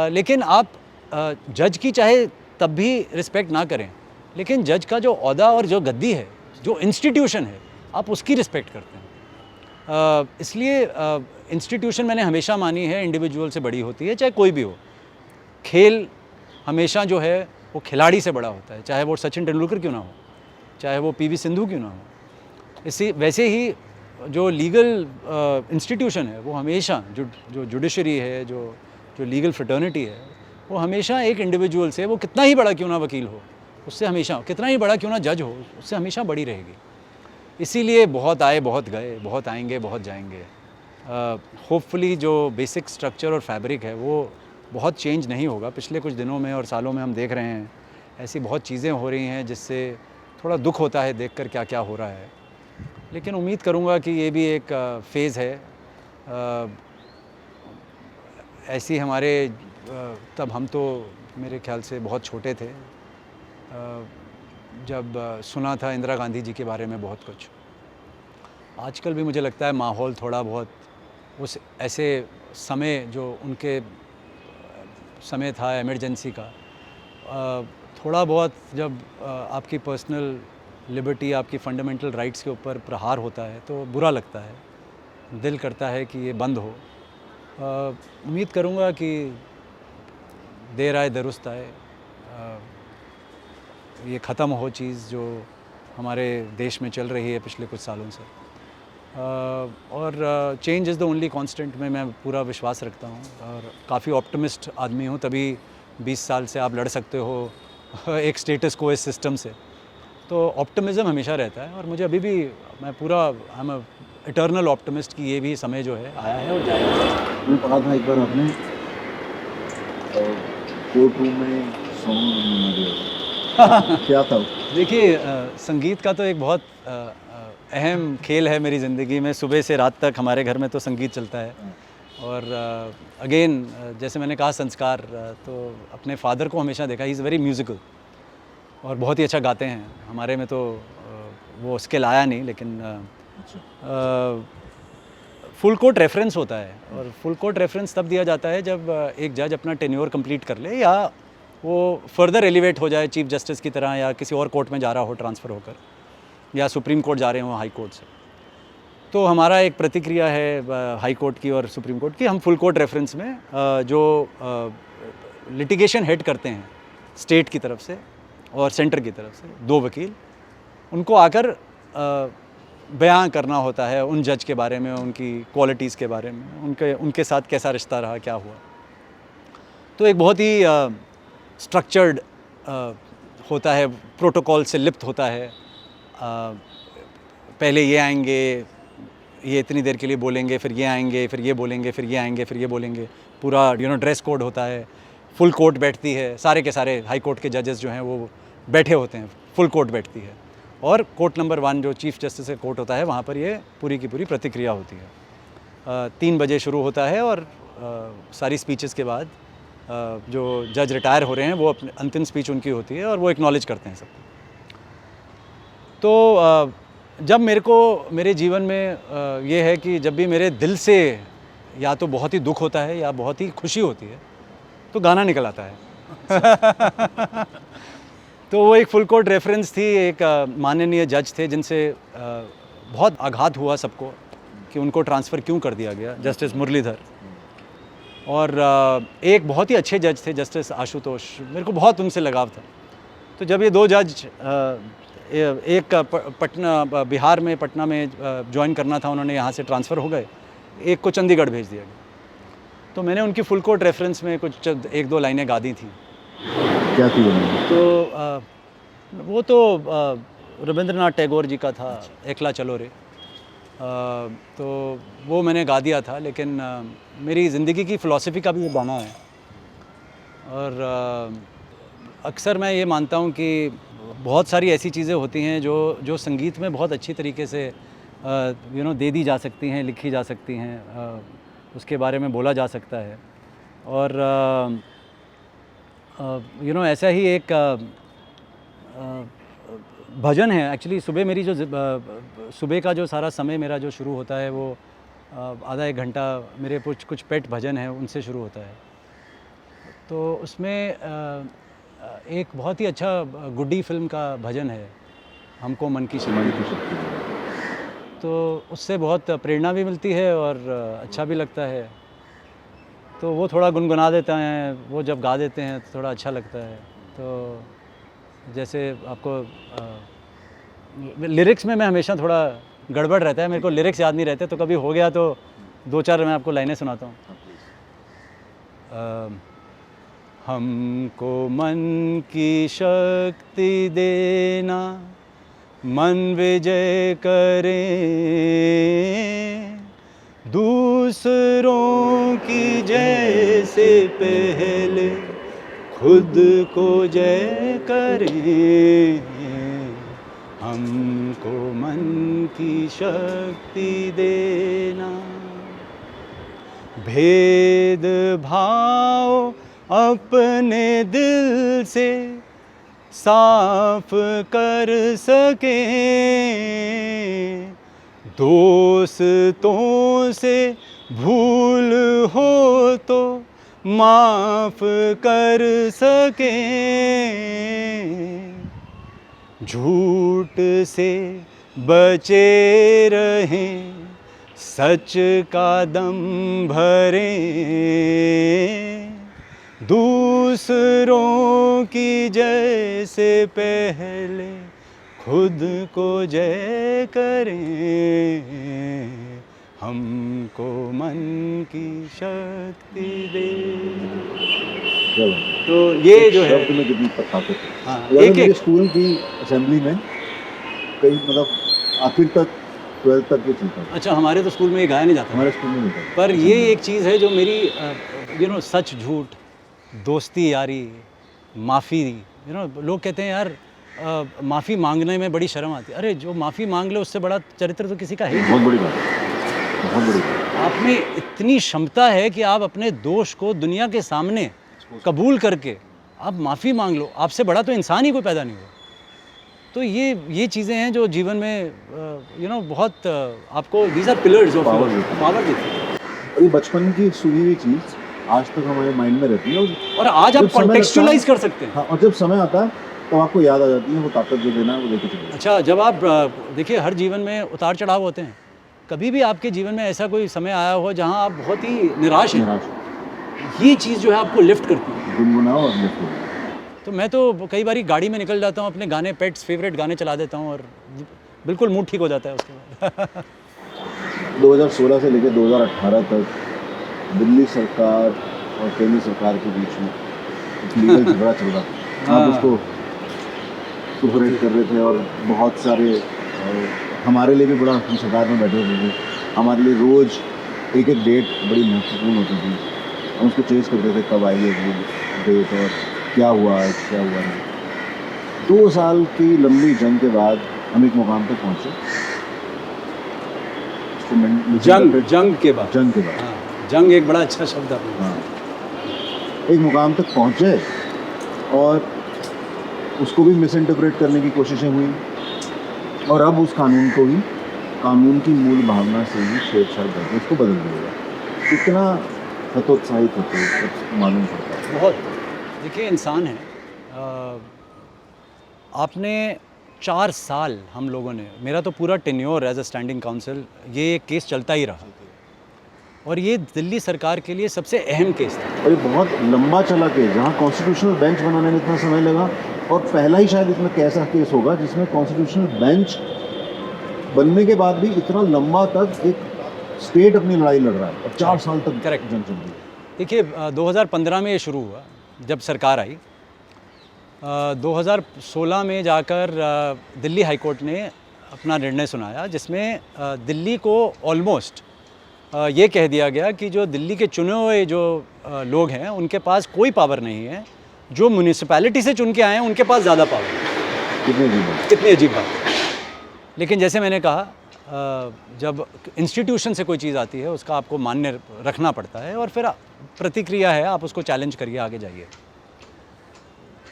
लेकिन आप जज की चाहे तब भी रिस्पेक्ट ना करें, लेकिन जज का जो ओहदा और जो गद्दी है, जो इंस्टीट्यूशन है, आप उसकी रिस्पेक्ट करते हैं। इसलिए इंस्टीट्यूशन मैंने हमेशा मानी है इंडिविजुअल से बड़ी होती है, चाहे कोई भी हो। खेल हमेशा जो है वो खिलाड़ी से बड़ा होता है, चाहे वो सचिन तेंदुलकर क्यों ना हो, चाहे वो पीवी सिंधु क्यों ना हो। इसी वैसे ही जो लीगल इंस्टीट्यूशन है वो हमेशा जो जुडिशरी है, जो लीगल फ्रेटर्निटी है, वो हमेशा एक इंडिविजुअल से, वो कितना ही बड़ा क्यों ना वकील हो, उससे हमेशा, कितना ही बड़ा क्यों ना जज हो, उससे हमेशा बड़ी रहेगी। इसीलिए बहुत आए बहुत गए, बहुत आएंगे बहुत जाएंगे। होपफुली जो बेसिक स्ट्रक्चर और फैब्रिक है वो बहुत चेंज नहीं होगा। पिछले कुछ दिनों में और सालों में हम देख रहे हैं ऐसी बहुत चीज़ें हो रही हैं जिससे थोड़ा दुख होता है देखकर क्या क्या हो रहा है, लेकिन उम्मीद करूँगा कि ये भी एक फ़ेज़ है। ऐसी हमारे तब हम तो मेरे ख्याल से बहुत छोटे थे जब सुना था इंदिरा गांधी जी के बारे में बहुत कुछ। आजकल भी मुझे लगता है माहौल थोड़ा बहुत उस ऐसे समय जो उनके समय था इमरजेंसी का, थोड़ा बहुत जब आपकी पर्सनल लिबर्टी, आपकी फंडामेंटल राइट्स के ऊपर प्रहार होता है तो बुरा लगता है, दिल करता है कि ये बंद हो। उम्मीद करूँगा कि देर आए दुरुस्त आए, ये ख़त्म हो चीज़ जो हमारे देश में चल रही है पिछले कुछ सालों से। और change is the only constant में मैं पूरा विश्वास रखता हूँ और काफ़ी ऑप्टिमिस्ट आदमी हूँ, तभी 20 साल से आप लड़ सकते हो एक स्टेटस को इस सिस्टम से। तो ऑप्टिमिज़म हमेशा रहता है और मुझे अभी भी, मैं पूरा आई एम इटर्नल ऑप्टिमिस्ट कि ये भी समय जो है आया है और जाएगा। मैं पढ़ा था एक बार आपने कोर्ट रूम में सॉन्ग बना दिया क्या था? देखिए संगीत का तो एक बहुत अहम खेल है मेरी ज़िंदगी में। सुबह से रात तक हमारे घर में तो संगीत चलता है और अगेन जैसे मैंने कहा संस्कार, तो अपने फादर को हमेशा देखा, ही इज़ वेरी म्यूज़िकल और बहुत ही अच्छा गाते हैं। हमारे में तो वो स्किल आया नहीं, लेकिन फुल कोर्ट रेफरेंस होता है और फुल कोर्ट रेफरेंस तब दिया जाता है जब एक जज अपना टेन्योर कंप्लीट कर ले या वो फर्दर एलिवेट हो जाए चीफ जस्टिस की तरह, या किसी और कोर्ट में जा रहा हो ट्रांसफ़र होकर, या सुप्रीम कोर्ट जा रहे हो हाई कोर्ट से। तो हमारा एक प्रतिक्रिया है हाई कोर्ट की और सुप्रीम कोर्ट की, हम फुल कोर्ट रेफरेंस में जो लिटिगेशन हेड करते हैं स्टेट की तरफ से और सेंटर की तरफ से, 2 वकील, उनको आकर बयां करना होता है उन जज के बारे में, उनकी क्वालिटीज़ के बारे में, उनके साथ कैसा रिश्ता रहा, क्या हुआ। तो एक बहुत ही स्ट्रक्चर्ड होता है, प्रोटोकॉल से लिप्त होता है। पहले ये आएंगे, ये इतनी देर के लिए बोलेंगे, फिर ये आएंगे, फिर ये बोलेंगे, फिर ये आएंगे, फिर ये बोलेंगे। पूरा ड्रेस कोड होता है, फुल कोर्ट बैठती है, सारे के सारे हाई कोर्ट के जजेस जो हैं वो बैठे होते हैं, फुल कोर्ट बैठती है। और कोर्ट नंबर 1 जो चीफ जस्टिस का कोर्ट होता है, वहाँ पर ये पूरी की पूरी प्रतिक्रिया होती है। 3 बजे शुरू होता है और सारी स्पीचेस के बाद जो जज रिटायर हो रहे हैं वो अपने अंतिम स्पीच उनकी होती है और वो एक्नॉलेज करते हैं सबको। तो जब मेरे जीवन में ये है कि जब भी मेरे दिल से या तो बहुत ही दुख होता है या बहुत ही खुशी होती है तो गाना निकल आता है। तो वो एक फुल कोर्ट रेफरेंस थी, एक माननीय जज थे जिनसे बहुत आघात हुआ सबको कि उनको ट्रांसफ़र क्यों कर दिया गया, जस्टिस मुरलीधर। और एक बहुत ही अच्छे जज थे जस्टिस आशुतोष, मेरे को बहुत उनसे लगाव था। तो जब ये 2 जज, एक पटना, बिहार में पटना में ज्वाइन करना था उन्होंने, यहाँ से ट्रांसफ़र हो गए, एक को चंडीगढ़ भेज दिया गया। तो मैंने उनकी फुल कोर्ट रेफरेंस में कुछ 1-2 लाइनें गा दी थी। क्या थी वो? तो वो तो रविंद्रनाथ टैगोर जी का था, एकला चलो रे। तो वो मैंने गा दिया था, लेकिन मेरी ज़िंदगी की फ़िलॉसफी का भी वो गाना है। और अक्सर मैं ये मानता हूँ कि बहुत सारी ऐसी चीज़ें होती हैं जो संगीत में बहुत अच्छी तरीके से दे दी जा सकती हैं, लिखी जा सकती हैं, उसके बारे में बोला जा सकता है। और ऐसा ही एक भजन है एक्चुअली। सुबह का जो सारा समय मेरा जो शुरू होता है वो आधा 1 घंटा मेरे कुछ पेट भजन है उनसे शुरू होता है। तो उसमें एक बहुत ही अच्छा गुड्डी फिल्म का भजन है, हमको मन की मन शक्ति। की शक्ति है। तो उससे बहुत प्रेरणा भी मिलती है और अच्छा भी लगता है। तो वो थोड़ा गुनगुना देते हैं, वो जब गा देते हैं तो थोड़ा अच्छा लगता है। तो जैसे आपको लिरिक्स में मैं हमेशा थोड़ा गड़बड़ रहता है, मेरे को लिरिक्स याद नहीं रहते, तो कभी हो गया तो 2-4 मैं आपको लाइनें सुनाता हूँ। हमको मन की शक्ति देना, मन विजय करें, दूसरों की जय से पहले खुद को जय करें। हमको मन की शक्ति देना, भेद भाव अपने दिल से साफ कर सके, दोस्तों से भूल हो तो माफ कर सके, झूठ से बचे रहें, सच का दम भरें, दूसरों की जय से पहले खुद को जय करें। हमको मन की शक्ति दे। चलो, तो ये जो है, शब्द में कितनी ताकत है। हाँ, यानी एक मेरे एक स्कूल की असेंबली में कई मतलब आखिर तक 12th तक ये चलता था। अच्छा, हमारे तो स्कूल में ये गाया नहीं जाता, हमारे स्कूल में नहीं था। पर ये एक चीज़ है जो मेरी सच झूठ, दोस्ती यारी, माफ़ी, लोग कहते हैं यार माफ़ी मांगने में बड़ी शर्म आती है। अरे जो माफ़ी मांग ले उससे बड़ा चरित्र तो किसी का है ही नहीं। बहुत बड़ी बात है, बहुत बड़ी बात है। आप में इतनी क्षमता है कि आप अपने दोष को दुनिया के सामने कबूल करके आप माफ़ी मांग लो, आपसे बड़ा तो इंसान ही कोई पैदा नहीं हुआ। तो ये चीज़ें हैं जो जीवन में बहुत आपको, these are pillars of Power देती हैं। पावर देती है। और ये बचपन की सुनी हुई चीज़ आज तक हमारे माइंड में रहती है। और आज आप जब समय लगता है- कॉन्टेक्चुअलाइज कर सकते हैं। हाँ, और जब समय आता है तो आपको याद आ जाती है वो ताकत जो देना है वो लेके चले। अच्छा, जब आप देखिए हर जीवन में उतार चढ़ाव होते हैं, कभी भी आपके जीवन में ऐसा कोई समय आया हो जहां आप बहुत ही निराश हैं, निराश ये चीज़ जो है आपको लिफ्ट करती है। गुनगुनाओ और लिफ्ट हो। तो मैं तो कई बारी गाड़ी में निकल जाता हूँ, अपने गाने, पेट्स फेवरेट गाने चला देता हूँ और बिल्कुल मूड ठीक हो जाता है उसके बाद। 2016 से लेकर 2018 तक दिल्ली सरकार और केंद्र सरकार के बीच में एक लीगल झगड़ा चल रहा था। हाँ। आप उसको सुपरहिट कर रहे थे और बहुत सारे हमारे लिए भी बड़ा, हम सरकार में बैठे हुए थे, हमारे लिए रोज़ एक एक डेट बड़ी महत्वपूर्ण होती थी। हम उसको चेज़ करते थे कब आएगी वो डेट और क्या हुआ है, क्या हुआ नहीं। 2 साल की लंबी जंग के बाद हम एक मुकाम तक पहुँचे। जंग के बाद, जंग के बाद हाँ, जंग एक बड़ा अच्छा शब्द है आपने। हाँ, एक मुकाम तक पहुँचे और उसको भी मिस इंटरप्रेट करने की कोशिशें हुई और अब उस कानून को ही कानून की मूल भावना से ही छेड़छाड़ करके उसको बदल दिया। कितना हतोत्साहित होते हैं, मालूम पड़ता है। बहुत, देखिए इंसान है, आपने 4 साल हम लोगों ने, मेरा तो पूरा tenure as a standing council, ये केस चलता ही रहा और ये दिल्ली सरकार के लिए सबसे अहम केस था। और ये बहुत लंबा चला केस, जहाँ कॉन्स्टिट्यूशनल बेंच बनाने में इतना समय लगा और पहला ही शायद इसमें कैसा केस होगा जिसमें कॉन्स्टिट्यूशनल बेंच बनने के बाद भी इतना लंबा तक एक स्टेट अपनी लड़ाई लड़ रहा है और 4 साल तक Correct. जंग चल रही है। देखिए 2015 में ये शुरू हुआ जब सरकार आई। 2016 में जाकर दिल्ली हाई कोर्ट ने अपना निर्णय सुनाया जिसमें दिल्ली को ऑलमोस्ट ये कह दिया गया कि जो दिल्ली के चुने हुए जो लोग हैं उनके पास कोई पावर नहीं है, जो म्यूनिसिपैलिटी से चुन के आए हैं उनके पास ज़्यादा पावर है। कितने अजीब है। कितनी अजीब बात है। लेकिन जैसे मैंने कहा, जब इंस्टीट्यूशन से कोई चीज़ आती है उसका आपको मान्य रखना पड़ता है और फिर प्रतिक्रिया है, आप उसको चैलेंज करिए, आगे जाइए।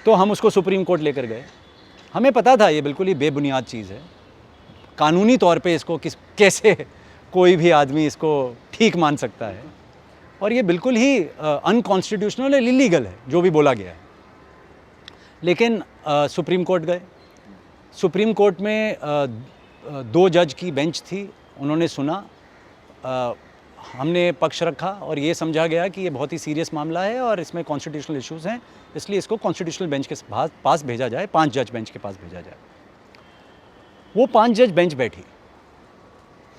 तो हम उसको सुप्रीम कोर्ट लेकर गए। हमें पता था ये बिल्कुल ही बेबुनियाद चीज़ है, कानूनी तौर पे इसको कैसे कोई भी आदमी इसको ठीक मान सकता है। और ये बिल्कुल ही अनकॉन्स्टिट्यूशनल और इलीगल है जो भी बोला गया है। लेकिन सुप्रीम कोर्ट गए, सुप्रीम कोर्ट में 2 जज की बेंच थी, उन्होंने सुना, हमने पक्ष रखा और ये समझा गया कि ये बहुत ही सीरियस मामला है और इसमें कॉन्स्टिट्यूशनल इश्यूज़ हैं, इसलिए इसको कॉन्स्टिट्यूशनल बेंच के पास भेजा जाए, 5 जज बेंच के पास भेजा जाए। वो 5 जज बेंच बैठी।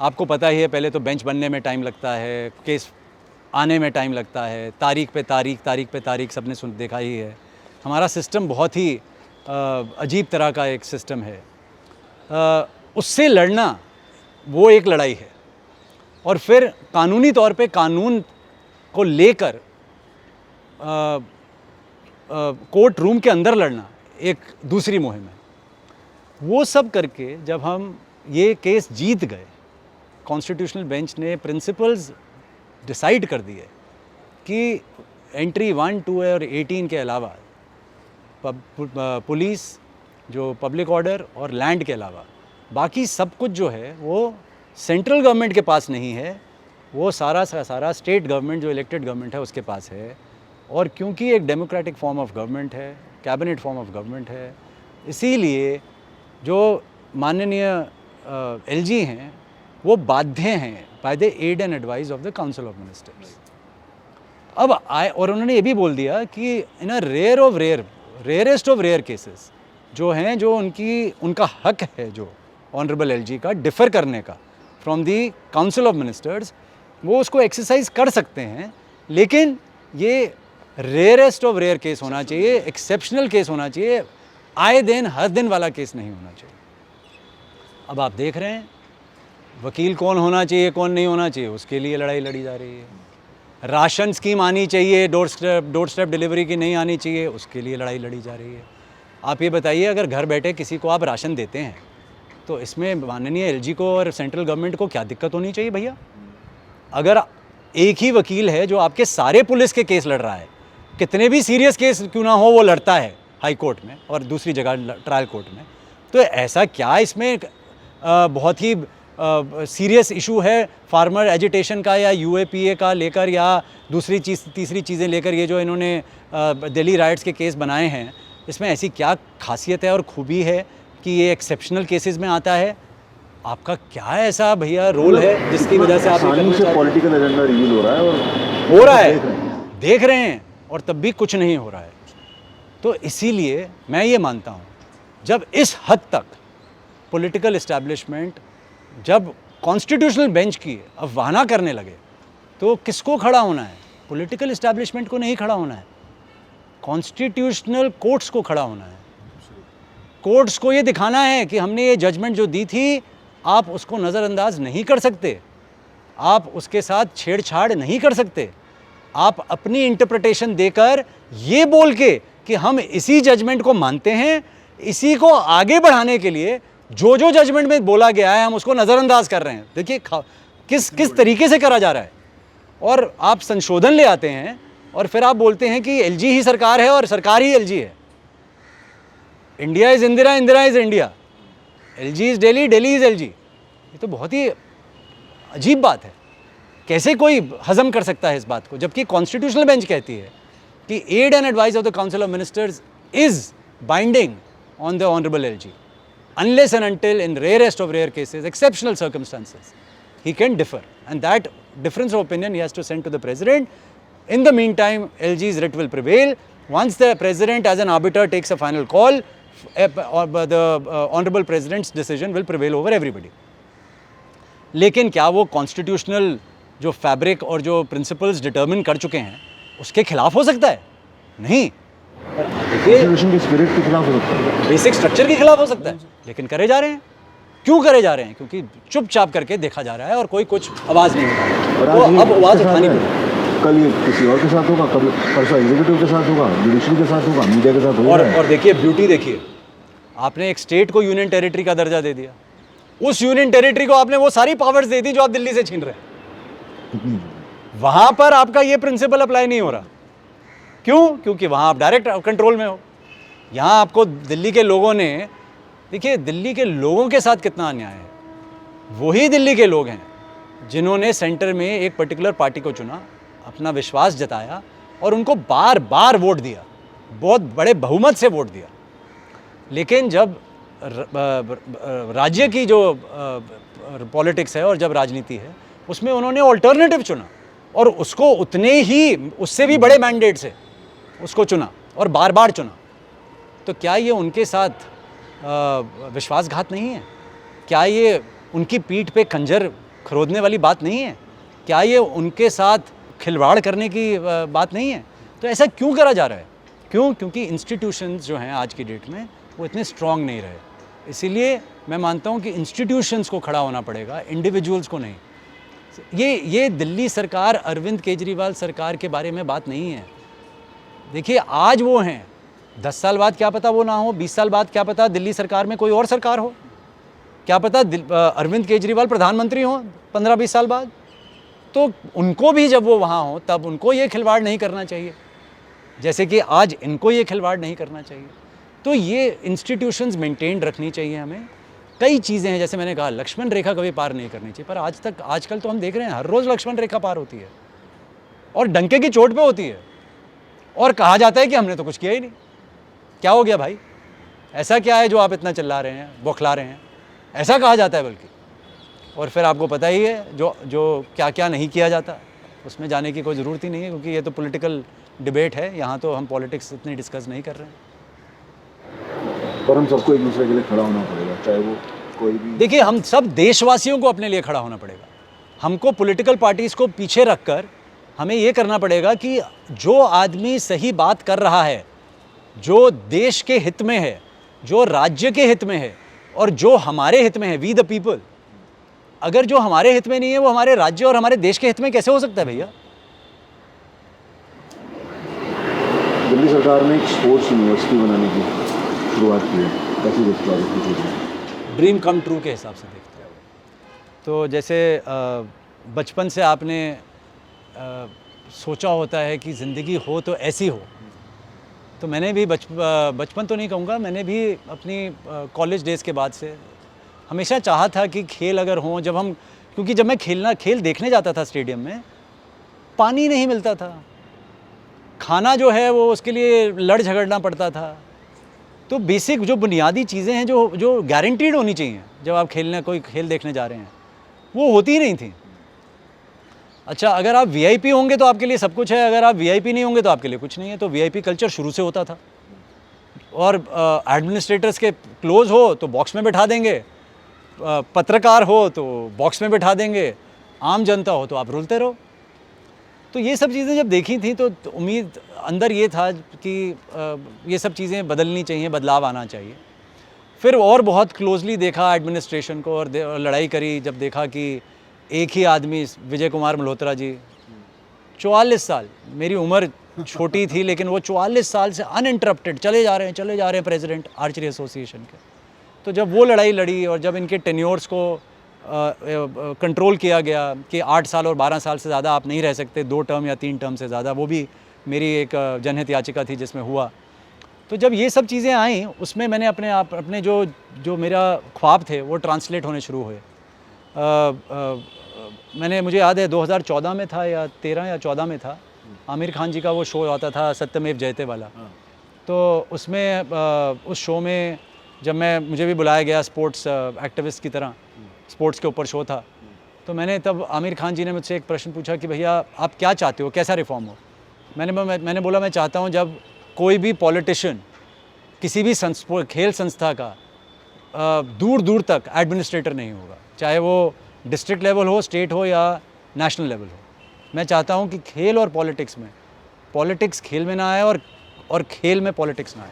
आपको पता ही है, पहले तो बेंच बनने में टाइम लगता है, केस आने में टाइम लगता है, तारीख पे तारीख सबने देखा ही है। हमारा सिस्टम बहुत ही अजीब तरह का एक सिस्टम है। उससे लड़ना वो एक लड़ाई है, और फिर कानूनी तौर पे कानून को लेकर कोर्ट रूम के अंदर लड़ना एक दूसरी मुहिम है। वो सब करके जब हम ये केस जीत गए, कॉन्स्टिट्यूशनल बेंच ने प्रिंसिपल्स डिसाइड कर दिए कि एंट्री 1, 2 और 18 के अलावा पुलिस, जो पब्लिक ऑर्डर और लैंड के अलावा बाकी सब कुछ जो है वो सेंट्रल गवर्नमेंट के पास नहीं है, वो सारा स्टेट गवर्नमेंट जो इलेक्टेड गवर्नमेंट है उसके पास है। और क्योंकि एक डेमोक्रेटिक फॉर्म ऑफ गवर्नमेंट है, कैबिनेट फॉर्म ऑफ गवर्नमेंट है, इसीलिए जो माननीय एलजी हैं वो बाध्य हैं by the aid and advice of the council of ministers. अब और उन्होंने ये भी बोल दिया कि in a rarest of rare cases जो हैं, जो उनका हक है जो ऑनरेबल एलजी का डिफ़र करने का from the council of ministers, वो उसको एक्सरसाइज कर सकते हैं, लेकिन ये रेयरेस्ट ऑफ रेयर केस होना चाहिए, एक्सेप्शनल केस होना चाहिए, आए दिन हर दिन वाला केस नहीं होना चाहिए। अब आप देख रहे हैं वकील कौन होना चाहिए कौन नहीं होना चाहिए, उसके लिए लड़ाई लड़ी जा रही है। राशन स्कीम आनी चाहिए, डोर स्टेप डिलीवरी की नहीं आनी चाहिए, उसके लिए लड़ाई लड़ी जा रही है। आप ये बताइए, अगर घर बैठे किसी को आप राशन देते हैं तो इसमें माननीय एलजी को और सेंट्रल गवर्नमेंट को क्या दिक्कत होनी चाहिए भैया? अगर एक ही वकील है जो आपके सारे पुलिस के केस लड़ रहा है, कितने भी सीरियस केस क्यों ना हो वो लड़ता है हाई कोर्ट में और दूसरी जगह ट्रायल कोर्ट में, तो ऐसा क्या इसमें बहुत ही सीरियस इशू है फार्मर एजिटेशन का या यूएपीए का लेकर या तीसरी चीज़ें लेकर ये जो इन्होंने दिल्ली राइट्स के केस बनाए हैं, इसमें ऐसी क्या खासियत है और खूबी है कि ये एक्सेप्शनल केसेस में आता है? आपका क्या ऐसा भैया रोल है जिसकी वजह से आप पॉलिटिकल एजेंडा रिवील हो रहा है और हो रहा है, देख रहे हैं, और तब भी कुछ नहीं हो रहा है। तो इसीलिए मैं ये मानता हूँ, जब इस हद तक पॉलिटिकल इस्टेब्लिशमेंट जब कॉन्स्टिट्यूशनल बेंच की अवहेलना करने लगे, तो किसको खड़ा होना है? पॉलिटिकल इस्टेब्लिशमेंट को नहीं खड़ा होना है, कॉन्स्टिट्यूशनल कोर्ट्स को खड़ा होना है। कोर्ट्स को ये दिखाना है कि हमने ये जजमेंट जो दी थी, आप उसको नज़रअंदाज नहीं कर सकते, आप उसके साथ छेड़छाड़ नहीं कर सकते। आप अपनी इंटरप्रिटेशन देकर ये बोल के कि हम इसी जजमेंट को मानते हैं, इसी को आगे बढ़ाने के लिए जो जो जजमेंट में बोला गया है हम उसको नज़रअंदाज कर रहे हैं। देखिए किस तरीके से करा जा रहा है। और आप संशोधन ले आते हैं और फिर आप बोलते हैं कि एलजी ही सरकार है और सरकार ही एलजी है। India is Indira, Indira is India, LG is Delhi, Delhi is LG. ये तो बहुत ही अजीब बात है। कैसे कोई हजम कर सकता है इस बात को, जबकि कॉन्स्टिट्यूशनल बेंच कहती है कि aid and advice of the council of ministers is binding on the honourable LG unless and until in rarest of rare cases, exceptional circumstances, he can differ, and that difference of opinion he has to send to the president. In the meantime, LG's writ will prevail. Once the president as an arbiter takes a final call, the honorable president's decision will prevail over everybody. लेकिन क्या वो constitutional जो fabric और जो principles determine कर चुके हैं उसके खिलाफ हो सकता है? नहीं। कॉन्स्टिट्यूशन के स्पिरिट के खिलाफ हो सकता है, बेसिक स्ट्रक्चर के खिलाफ हो सकता है, लेकिन करे जा रहे हैं। क्यों करे जा रहे हैं? क्योंकि चुपचाप करके देखा जा रहा है और कोई कुछ आवाज़ नहीं उठा रहा है। तो अब आवाज़ उठानी पड़ेगी। कल ये किसी और के साथ होगा, कल परसों एग्जीक्यूटिव के साथ होगा, जुडिशरी के साथ होगा, मीडिया के साथ होगा। और देखिए ब्यूटी देखिए, आपने एक स्टेट को यूनियन टेरिटरी का दर्जा दे दिया, उस यूनियन टेरिटरी को आपने वो सारी पावर्स दे दी जो आप दिल्ली से छीन रहे हैं। वहाँ पर आपका ये प्रिंसिपल अप्लाई नहीं हो रहा। क्यों? क्योंकि वहाँ आप डायरेक्ट कंट्रोल में हो। यहाँ आपको दिल्ली के लोगों ने, देखिए दिल्ली के लोगों के साथ कितना अन्याय है। वही दिल्ली के लोग हैं जिन्होंने सेंटर में एक पर्टिकुलर पार्टी को चुना, अपना विश्वास जताया और उनको बार बार वोट दिया, बहुत बड़े बहुमत से वोट दिया। लेकिन जब राज्य की जो पॉलिटिक्स है और जब राजनीति है उसमें उन्होंने ऑल्टरनेटिव चुना और उसको उतने ही उससे भी बड़े मैंडेट से उसको चुना और बार बार चुना। तो क्या ये उनके साथ विश्वासघात नहीं है? क्या ये उनकी पीठ पे खंजर खरोदने वाली बात नहीं है? क्या ये उनके साथ खिलवाड़ करने की बात नहीं है? तो ऐसा क्यों करा जा रहा है? क्यों? क्योंकि इंस्टीट्यूशंस जो हैं आज की डेट में वो इतने स्ट्रॉन्ग नहीं रहे। इसीलिए मैं मानता हूँ कि इंस्टीट्यूशंस को खड़ा होना पड़ेगा, इंडिविजुअल्स को नहीं। ये दिल्ली सरकार, अरविंद केजरीवाल सरकार के बारे में बात नहीं है। देखिए आज वो हैं, 10 साल बाद क्या पता वो ना हो, 20 साल बाद क्या पता दिल्ली सरकार में कोई और सरकार हो, क्या पता अरविंद केजरीवाल प्रधानमंत्री हों 15-20 साल बाद। तो उनको भी जब वो वहाँ हो तब उनको ये खिलवाड़ नहीं करना चाहिए, जैसे कि आज इनको ये खिलवाड़ नहीं करना चाहिए। तो ये इंस्टीट्यूशंस मेंटेन रखनी चाहिए हमें। कई चीज़ें हैं, जैसे मैंने कहा लक्ष्मण रेखा कभी पार नहीं करनी चाहिए, पर आजकल तो हम देख रहे हैं हर रोज़ लक्ष्मण रेखा पार होती है और डंके की चोट पे होती है और कहा जाता है कि हमने तो कुछ किया ही नहीं। क्या हो गया भाई? ऐसा क्या है जो आप इतना चिल्ला रहे हैं, बौखला रहे हैं? ऐसा कहा जाता है बल्कि। और फिर आपको पता ही है जो क्या क्या नहीं किया जाता, उसमें जाने की कोई ज़रूरत ही नहीं है, क्योंकि ये तो पॉलिटिकल डिबेट है, यहाँ तो हम पॉलिटिक्स इतनी डिस्कस नहीं कर रहे हैं। पर हम सबको एक दूसरे के लिए खड़ा होना पड़ेगा, चाहे वो कोई भी। देखिए हम सब देशवासियों को अपने लिए खड़ा होना पड़ेगा। हमको पॉलिटिकल पार्टीज़ को पीछे रखकर हमें ये करना पड़ेगा कि जो आदमी सही बात कर रहा है, जो देश के हित में है, जो राज्य के हित में है और जो हमारे हित में है, वी द पीपल, अगर जो हमारे हित में नहीं है वो हमारे राज्य और हमारे देश के हित में कैसे हो सकता है भैया? दिल्ली सरकार ने एक स्पोर्ट्स यूनिवर्सिटी बनाने की शुरुआत की है, कैसी देखते हो आप इसको? ड्रीम कम ट्रू के हिसाब से देखते हैं। तो जैसे बचपन से आपने सोचा होता है कि ज़िंदगी हो तो ऐसी हो, तो मैंने भी बचपन तो नहीं कहूँगा, मैंने भी अपनी कॉलेज डेज़ के बाद से हमेशा चाहा था कि खेल अगर हों, क्योंकि जब मैं खेल देखने जाता था स्टेडियम में, पानी नहीं मिलता था, खाना जो है वो उसके लिए लड़ झगड़ना पड़ता था। तो बेसिक जो बुनियादी चीज़ें हैं जो गारंटीड होनी चाहिए जब आप कोई खेल देखने जा रहे हैं, वो होती ही नहीं थी। अच्छा, अगर आप वीआईपी होंगे तो आपके लिए सब कुछ है, अगर आप वीआईपी नहीं होंगे तो आपके लिए कुछ नहीं है। तो वीआईपी कल्चर शुरू से होता था और एडमिनिस्ट्रेटर्स के क्लोज हो तो बॉक्स में बैठा देंगे, पत्रकार हो तो बॉक्स में बैठा देंगे, आम जनता हो तो आप रुलते रहो। तो ये सब चीज़ें जब देखी थी तो उम्मीद अंदर ये था कि ये सब चीज़ें बदलनी चाहिए, बदलाव आना चाहिए। फिर और बहुत क्लोजली देखा एडमिनिस्ट्रेशन को और लड़ाई करी जब देखा कि एक ही आदमी, विजय कुमार मल्होत्रा जी, 44 साल, मेरी उम्र छोटी थी लेकिन वो 44 साल से अनइंटरप्टेड चले जा रहे हैं प्रेसिडेंट आर्चरी एसोसिएशन के। तो जब वो लड़ाई लड़ी और जब इनके टेन्योर्स को कंट्रोल किया गया कि 8 साल और 12 साल से ज़्यादा आप नहीं रह सकते, 2 टर्म या 3 टर्म से ज़्यादा, वो भी मेरी एक जनहित याचिका थी जिसमें हुआ। तो जब ये सब चीज़ें आईं उसमें मैंने अपने जो मेरा ख्वाब थे वो ट्रांसलेट होने शुरू हुए। मुझे याद है 2014 में था या 13 या 14 में था, आमिर खान जी का वो शो आता था सत्यमेव जयते वाला। तो उसमें उस शो में जब मुझे भी बुलाया गया स्पोर्ट्स एक्टिविस्ट की तरह, स्पोर्ट्स के ऊपर शो था, तो तब आमिर खान जी ने मुझसे एक प्रश्न पूछा कि भैया आप क्या चाहते हो, कैसा रिफॉर्म हो? मैंने बोला मैं चाहता हूँ जब कोई भी पॉलिटिशियन किसी भी खेल संस्था का दूर दूर तक एडमिनिस्ट्रेटर नहीं होगा, चाहे वो डिस्ट्रिक्ट लेवल हो, स्टेट हो या नेशनल लेवल हो। मैं चाहता हूँ कि खेल और पॉलिटिक्स खेल में ना आए और खेल में पॉलिटिक्स ना आए।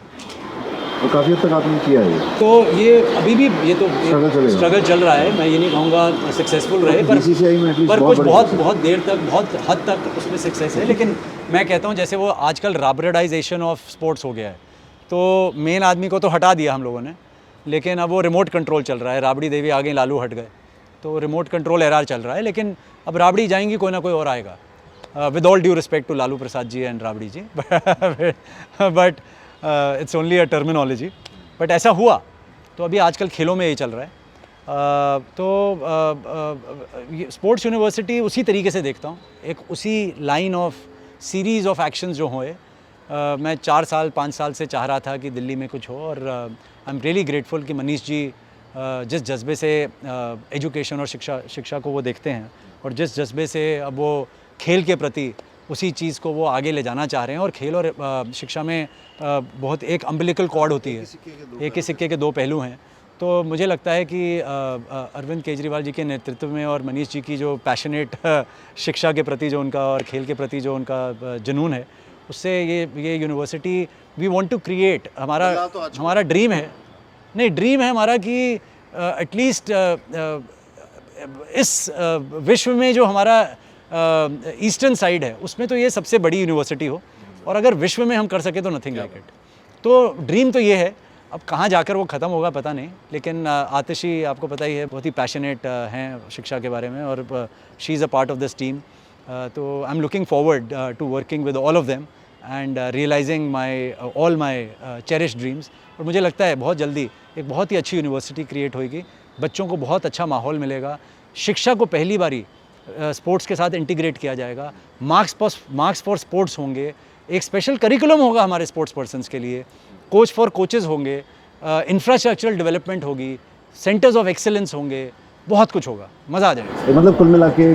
तो काफ़ी हद तक आपने किया है। तो ये अभी भी ये तो स्ट्रगल चल रहा है, मैं ये नहीं कहूँगा सक्सेसफुल रहे, पर कुछ बहुत देर तक, बहुत हद तक उसमें सक्सेस है। लेकिन मैं कहता हूँ जैसे वो आजकल राबर्डाइजेशन ऑफ स्पोर्ट्स हो गया है, तो मेन आदमी को तो हटा दिया हम लोगों ने, लेकिन अब वो रिमोट कंट्रोल चल रहा है। राबड़ी देवी आ गई, लालू हट गए, तो रिमोट कंट्रोल एरआर चल रहा है। लेकिन अब राबड़ी जाएंगी, कोई ना कोई और आएगा, with all due respect to Lalu Prasad ji and Rabri ji, but it's only a terminology. But ऐसा हुआ। तो अभी आजकल खेलों में यही चल रहा है। तो स्पोर्ट्स यूनिवर्सिटी उसी तरीके से देखता हूँ, एक उसी line of series of actions जो हुए। मैं 4 साल 5 साल से चाह रहा था कि दिल्ली में कुछ हो, और आई एम रियली ग्रेटफुल कि मनीष जी जिस जज्बे से एजुकेशन और शिक्षा को वो देखते हैं, और जिस जज्बे से अब वो खेल के प्रति उसी चीज़ को वो आगे ले जाना चाह रहे हैं। और खेल और शिक्षा में बहुत एक अम्बिलिकल कॉर्ड होती है, एक ही सिक्के के दो पहलू हैं। तो मुझे लगता है कि अरविंद केजरीवाल जी के नेतृत्व में और मनीष जी की जो पैशनेट शिक्षा के प्रति जो उनका और खेल के प्रति जो उनका जुनून है, उससे ये university we want to create, हमारा ड्रीम है, नहीं ड्रीम है हमारा कि एटलीस्ट इस विश्व में जो हमारा ईस्टर्न साइड है उसमें तो ये सबसे बड़ी यूनिवर्सिटी हो, और अगर विश्व में हम कर सके तो नथिंग लाइक इट। तो ड्रीम तो ये है, अब कहाँ जाकर वो ख़त्म होगा पता नहीं, लेकिन आतिशी आपको पता ही है बहुत ही पैशनेट हैं शिक्षा के बारे में, और she is a part of this team. तो I am looking forward to working with all of them and realising all my cherish dreams. और मुझे लगता है बहुत जल्दी एक बहुत ही अच्छी यूनिवर्सिटी क्रिएट होगी, बच्चों को बहुत अच्छा माहौल मिलेगा, शिक्षा को पहली बारी स्पोर्ट्स के साथ इंटीग्रेट किया जाएगा, मार्क्स फॉर स्पोर्ट्स होंगे, एक स्पेशल करिकुलम होगा हमारे स्पोर्ट्स पर्सन्स के लिए, कोच फॉर कोचेज़ होंगे, इंफ्रास्ट्रक्चरल डेवलपमेंट होगी, सेंटर्स ऑफ एक्सेलेंस होंगे, बहुत कुछ होगा, मज़ा आ जाएगा। मतलब कुल मिला के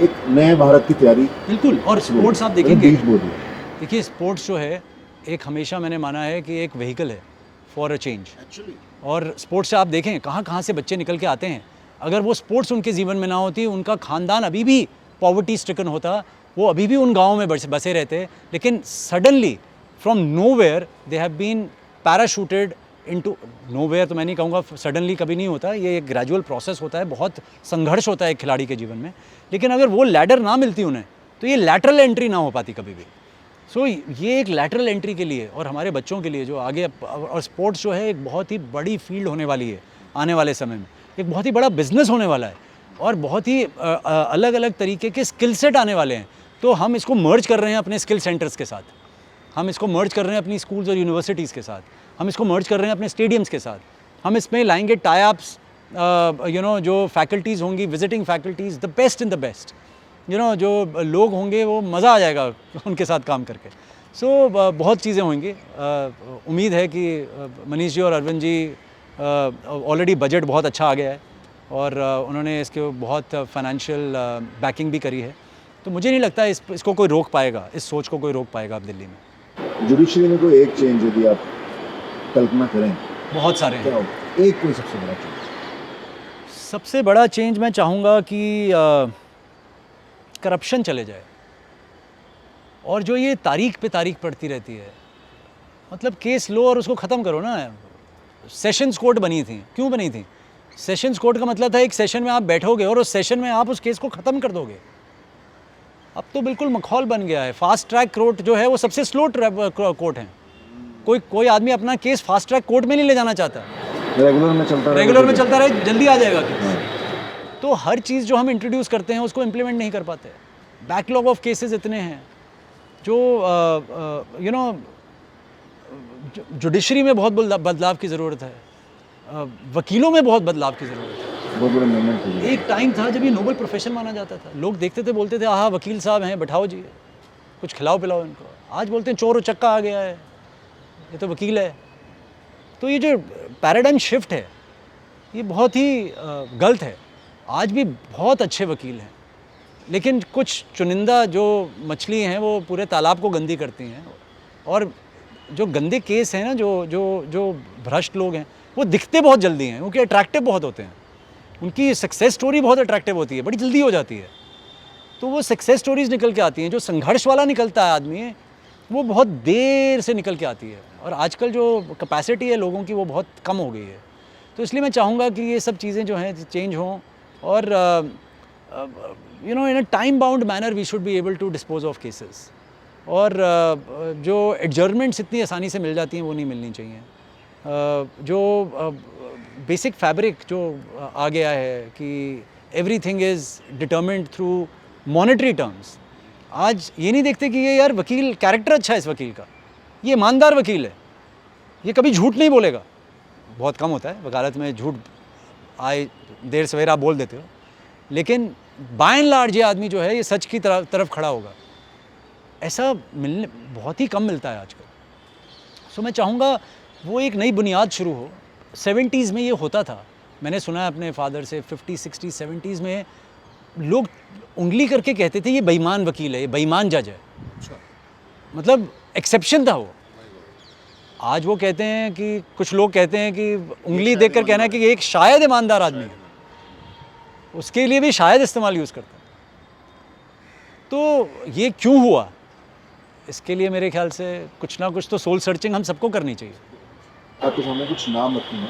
एक नए भारत की तैयारी। बिल्कुल। और स्पोर्ट्स आप देखेंगे, बीच बोल रही है। देखिए स्पोर्ट्स जो है एक हमेशा मैंने माना है कि एक व्हीकल है फॉर अ चेंज। और स्पोर्ट्स से आप देखें कहाँ कहाँ से बच्चे निकल के आते हैं, अगर वो स्पोर्ट्स उनके जीवन में ना होती, उनका ख़ानदान अभी भी पॉवर्टी स्ट्रिकन होता, वो अभी भी उन गाँव में बसे रहते, लेकिन suddenly from nowhere they have been parachuted into nowhere. तो मैं नहीं कहूँगा सडनली, कभी नहीं होता, ये एक ग्रेजुअल प्रोसेस होता है, बहुत संघर्ष होता है एक खिलाड़ी के जीवन में, लेकिन अगर वो लैडर ना मिलती उन्हें तो ये लैटरल एंट्री ना हो पाती कभी भी। सो ये एक लैटरल एंट्री के लिए और हमारे बच्चों के लिए जो आगे, और स्पोर्ट्स जो है एक बहुत ही बड़ी फील्ड होने वाली है आने वाले समय में, एक बहुत ही बड़ा बिजनेस होने वाला है, और बहुत ही अलग अलग तरीके के स्किल सेट आने वाले हैं। तो हम इसको मर्ज कर रहे हैं अपने स्किल सेंटर्स के साथ, हम इसको मर्ज कर रहे हैं अपनी स्कूल्स और यूनिवर्सिटीज़ के साथ, हम इसको मर्ज कर रहे हैं अपने स्टेडियम्स के साथ, हम इसमें लाएंगे टाई अप्स, जो फैकल्टीज़ होंगी, visiting faculties, the best in the best, जो लोग होंगे वो मज़ा आ जाएगा उनके साथ काम करके। सो बहुत चीज़ें होंगी। उम्मीद है कि मनीष जी और अरविंद जी, ऑलरेडी बजट बहुत अच्छा आ गया है और उन्होंने इसके बहुत फाइनेंशियल बैकिंग भी करी है, तो मुझे नहीं लगता इसको कोई रोक पाएगा, इस सोच को कोई रोक पाएगा अब दिल्ली में। जुडिशरी में कोई एक चेंज यदि आप कल्पना करें, बहुत सारे क्या हैं। हो एक कोई सबसे बड़ा चेंज? सबसे बड़ा चेंज मैं चाहूँगा कि करप्शन चले जाए, और जो ये तारीख पे तारीख पड़ती रहती है, मतलब केस लो और उसको ख़त्म करो ना। सेशंस कोर्ट बनी थी, क्यों बनी थी? सेशंस कोर्ट का मतलब था एक सेशन में आप बैठोगे और उस सेशन में आप उस केस को ख़त्म कर दोगे। अब तो बिल्कुल मखौल बन गया है। फास्ट ट्रैक कोर्ट जो है वो सबसे स्लो कोर्ट है। कोई आदमी अपना केस फास्ट ट्रैक कोर्ट में नहीं ले जाना चाहता, रेगुलर में चलता रहे, जल्दी आ जाएगा केस। तो हर चीज़ जो हम इंट्रोड्यूस करते हैं उसको इम्प्लीमेंट नहीं कर पाते। बैकलॉग ऑफ केसेस इतने हैं, जो जुडिशरी में बहुत बदलाव की ज़रूरत है, वकीलों में बहुत बदलाव की ज़रूरत है। बहुत बड़ा मूवमेंट है। एक टाइम था जब ये नोबल प्रोफेशन माना जाता था, लोग देखते थे, बोलते थे आहा वकील साहब हैं, बैठाओ जी, कुछ खिलाओ पिलाओ इनको। आज बोलते हैं चोर उचक्का आ गया है, ये तो वकील है। तो ये जो पैराडाइम शिफ्ट है ये बहुत ही गलत है। आज भी बहुत अच्छे वकील हैं, लेकिन कुछ चुनिंदा जो मछली हैं वो पूरे तालाब को गंदी करती हैं, और जो गंदे केस हैं ना, जो भ्रष्ट लोग हैं वो दिखते बहुत जल्दी हैं, क्योंकि अट्रैक्टिव बहुत होते हैं, उनकी सक्सेस स्टोरी बहुत अट्रैक्टिव होती है, बड़ी जल्दी हो जाती है। तो वो सक्सेस स्टोरीज निकल के आती हैं, जो संघर्ष वाला निकलता है आदमी वो बहुत देर से निकल के आती है, और आजकल जो कैपेसिटी है लोगों की वो बहुत कम हो गई है। तो इसलिए मैं चाहूँगा कि ये सब चीज़ें जो हैं चेंज हों, और in a time bound manner we should be able to dispose of cases. और जो एडजर्नमेंट्स इतनी आसानी से मिल जाती हैं वो नहीं मिलनी चाहिए। जो बेसिक फैब्रिक जो आ गया है कि everything is determined through monetary terms, आज ये नहीं देखते कि ये यार वकील कैरेक्टर अच्छा है, इस वकील का, ये ईमानदार वकील है, ये कभी झूठ नहीं बोलेगा। बहुत कम होता है वकालत में झूठ, आए देर सवेरा आप बोल देते हो, लेकिन बाय एंड लार्ज ये आदमी जो है ये सच की तरफ खड़ा होगा, ऐसा मिलने बहुत ही कम मिलता है आजकल। सो मैं चाहूँगा वो एक नई बुनियाद शुरू हो। 70s में ये होता था, मैंने सुना है अपने फादर से, 50, 60, 70s में लोग उंगली करके कहते थे ये बेईमान वकील है, ये बेईमान जज है, मतलब एक्सेप्शन था वो। आज वो कहते हैं कि कुछ लोग कहते हैं कि उंगली देखकर कहना है कि ये एक शायद ईमानदार आदमी है, उसके लिए भी शायद इस्तेमाल यूज़ करता है। तो ये क्यों हुआ, इसके लिए मेरे ख्याल से कुछ ना कुछ तो सोल सर्चिंग हम सबको करनी चाहिए। आपके सामने कुछ नाम रखूँगा,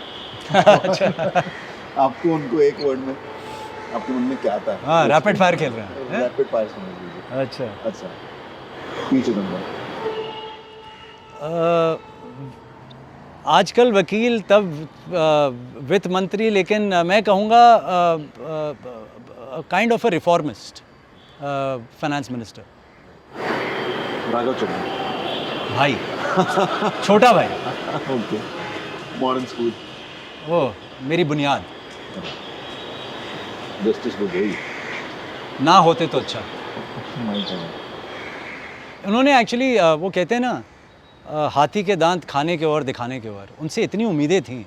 आपको उनको एक वर्ड में आपके मन में क्या आता है? हाँ, रैपिड फायर खेल रहे हैं। रैपिड फायर समझ लीजिए। अच्छा, अच्छा, पी चिदम्बरम। आजकल वकील, तब वित्त मंत्री, लेकिन मैं कहूँगा kind of a reformist finance minister. Raghav Chadha. भाई छोटा भाई। Okay, modern school. ओ मेरी बुनियाद, जस्टिस गोगोई। ना होते तो अच्छा। My God. उन्होंने एक्चुअली वो कहते हैं ना हाथी के दांत खाने के और दिखाने के और, उनसे इतनी उम्मीदें थी।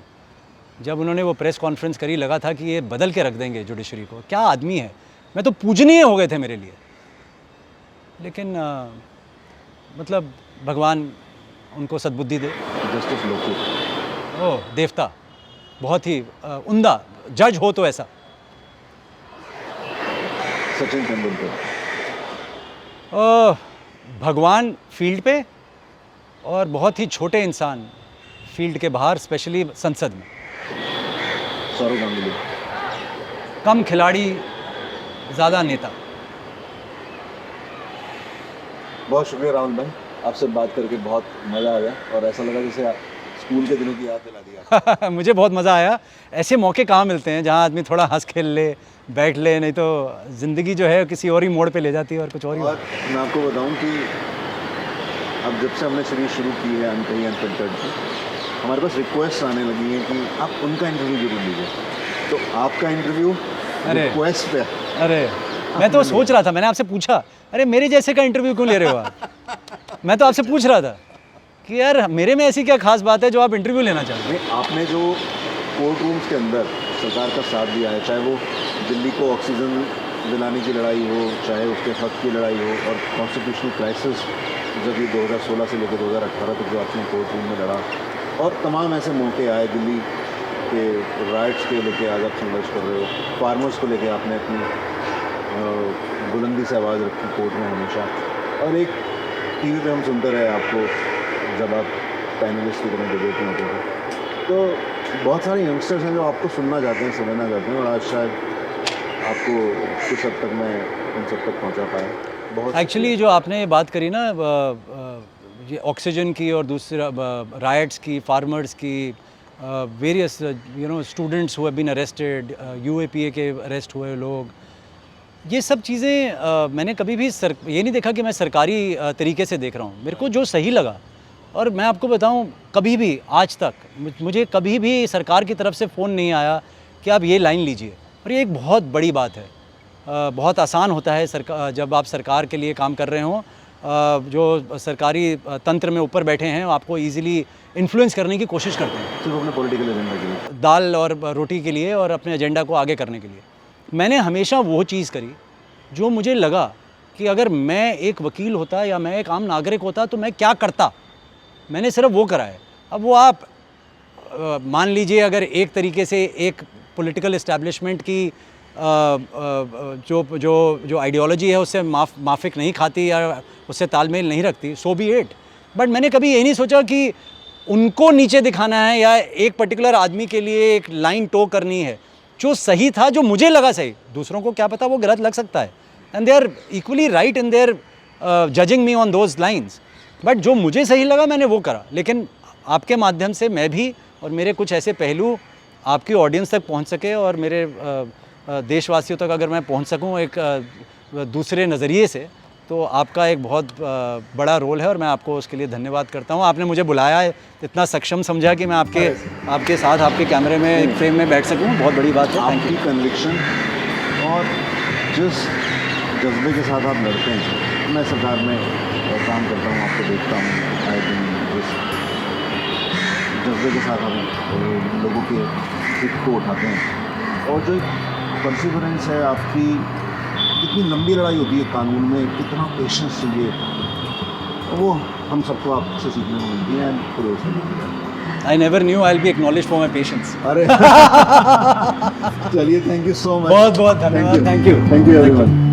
जब उन्होंने वो प्रेस कॉन्फ्रेंस करी, लगा था कि ये बदल के रख देंगे जुडिशरी को, क्या आदमी है, मैं तो पूजनीय हो गए थे मेरे लिए। लेकिन मतलब भगवान उनको सद्बुद्धि दे। जस्टिस लोकू। ओ देवता, बहुत ही उम्दा जज हो तो ऐसा। सचिन तेंदुलकर। भगवान फील्ड पे और बहुत ही छोटे इंसान फील्ड के बाहर, स्पेशली संसद में। सौरव गांगुली। कम खिलाड़ी, ज़्यादा नेता। बहुत शुक्रिया राहुल भाई, आपसे बात करके बहुत मज़ा आ गया और ऐसा लगा जैसे स्कूल के दिनों की याद दिला दिया। मुझे बहुत मज़ा आया। ऐसे मौके कहाँ मिलते हैं जहाँ आदमी थोड़ा हंस खेल ले, बैठ ले, नहीं तो ज़िंदगी जो है किसी और ही मोड़ पे ले जाती है और कुछ और ही। और मैं आपको बताऊं कि अब जब से हमने सीरीज शुरू की है अनकही अनफिल्टर्ड की, हमारे पास रिक्वेस्ट आने लगी हैं कि आप उनका इंटरव्यू जरूर लीजिए। तो आपका इंटरव्यू रिक्वेस्ट पे। अरे मैं तो सोच रहा था, मैंने आपसे पूछा, अरे मेरे जैसे का इंटरव्यू क्यों ले रहे हो आप? मैं तो आपसे पूछ रहा था कि यार मेरे में ऐसी क्या खास बात है जो आप इंटरव्यू लेना चाहते हैं? आपने जो कोर्ट रूम्स के अंदर सरकार का साथ दिया है, चाहे वो दिल्ली को ऑक्सीजन दिलाने की लड़ाई हो, चाहे उसके हक की लड़ाई हो, और कॉन्स्टिट्यूशनल क्राइसिस जब ये 2016 से लेकर 2018 तक जो आपने कोर्ट रूम में लड़ा, और तमाम ऐसे मौके आए दिल्ली के राइट्स के लेके आज आप संघर्ष कर रहे हो, फार्मर्स को लेके आपने अपनी बुलंदी से आवाज़ रखी कोर्ट में हमेशा, और एक टीवी पे हम सुनते रहे आपको जब आप पैनलिस्ट की तरह डिबेट में होते थे। तो बहुत सारे यंगस्टर्स हैं जो आपको सुनना चाहते हैं, समझना चाहते हैं, और आज शायद आपको कुछ हद तक मैं उन सब तक पहुंचा पाया। बहुत एक्चुअली जो आपने ये बात करी ना, ये ऑक्सीजन की और दूसरा राइट्स की, फार्मर्स की, various students who have been arrested, UAPA के अरेस्ट हुए लोग, ये सब चीज़ें मैंने कभी भी ये नहीं देखा कि मैं सरकारी तरीके से देख रहा हूँ। मेरे को जो सही लगा, और मैं आपको बताऊँ, कभी भी आज तक मुझे कभी भी सरकार की तरफ से फ़ोन नहीं आया कि आप ये लाइन लीजिए, और ये एक बहुत बड़ी बात है। बहुत आसान होता है जब आप सरकार के लिए काम कर रहे हों, जो सरकारी तंत्र में ऊपर बैठे हैं आपको इजीली इन्फ्लुएंस करने की कोशिश करते हैं, सिर्फ अपने पॉलिटिकल एजेंडा के लिए, दाल और रोटी के लिए और अपने एजेंडा को आगे करने के लिए। मैंने हमेशा वो चीज़ करी जो मुझे लगा कि अगर मैं एक वकील होता या मैं एक आम नागरिक होता तो मैं क्या करता, मैंने सिर्फ वो करा है। अब वो आप मान लीजिए, अगर एक तरीके से एक पॉलिटिकल इस्टेब्लिशमेंट की जो आइडियोलॉजी है उससे माफिक नहीं खाती या उससे तालमेल नहीं रखती, सो बी इट। बट मैंने कभी ये नहीं सोचा कि उनको नीचे दिखाना है या एक पर्टिकुलर आदमी के लिए एक लाइन टो करनी है। जो सही था, जो मुझे लगा सही, दूसरों को क्या पता वो गलत लग सकता है, and they are equally right in their judging me on those lines. But जो मुझे सही लगा मैंने वो करा। लेकिन आपके माध्यम से मैं भी और मेरे कुछ ऐसे पहलू आपकी ऑडियंस तक पहुंच सके, और मेरे देशवासियों तक अगर मैं पहुंच सकूं एक दूसरे नज़रिए से, तो आपका एक बहुत बड़ा रोल है और मैं आपको उसके लिए धन्यवाद करता हूँ। आपने मुझे बुलाया है, इतना सक्षम समझा कि मैं आपके साथ आपके कैमरे में एक फ्रेम में बैठ सकूँ, बहुत बड़ी बात है। थैंक आपकी यू। कन्विक्शन और जिस जज्बे के साथ आप लड़ते हैं, मैं सरकार में काम करता हूँ, आपको देखता हूँ आए दिन, जिस जज्बे के साथ हम लोगों के हित को उठाते हैं और जो एक परसिवरेंस है आपकी, कितनी लंबी लड़ाई होती है कानून में, कितना पेशेंस चाहिए, वो हम सबको आपसे सीखने को मिलती है। I never knew I will be acknowledge for my patience. अरे चलिए, थैंक यू सो मच। बहुत बहुत धन्यवाद। Thank you everyone.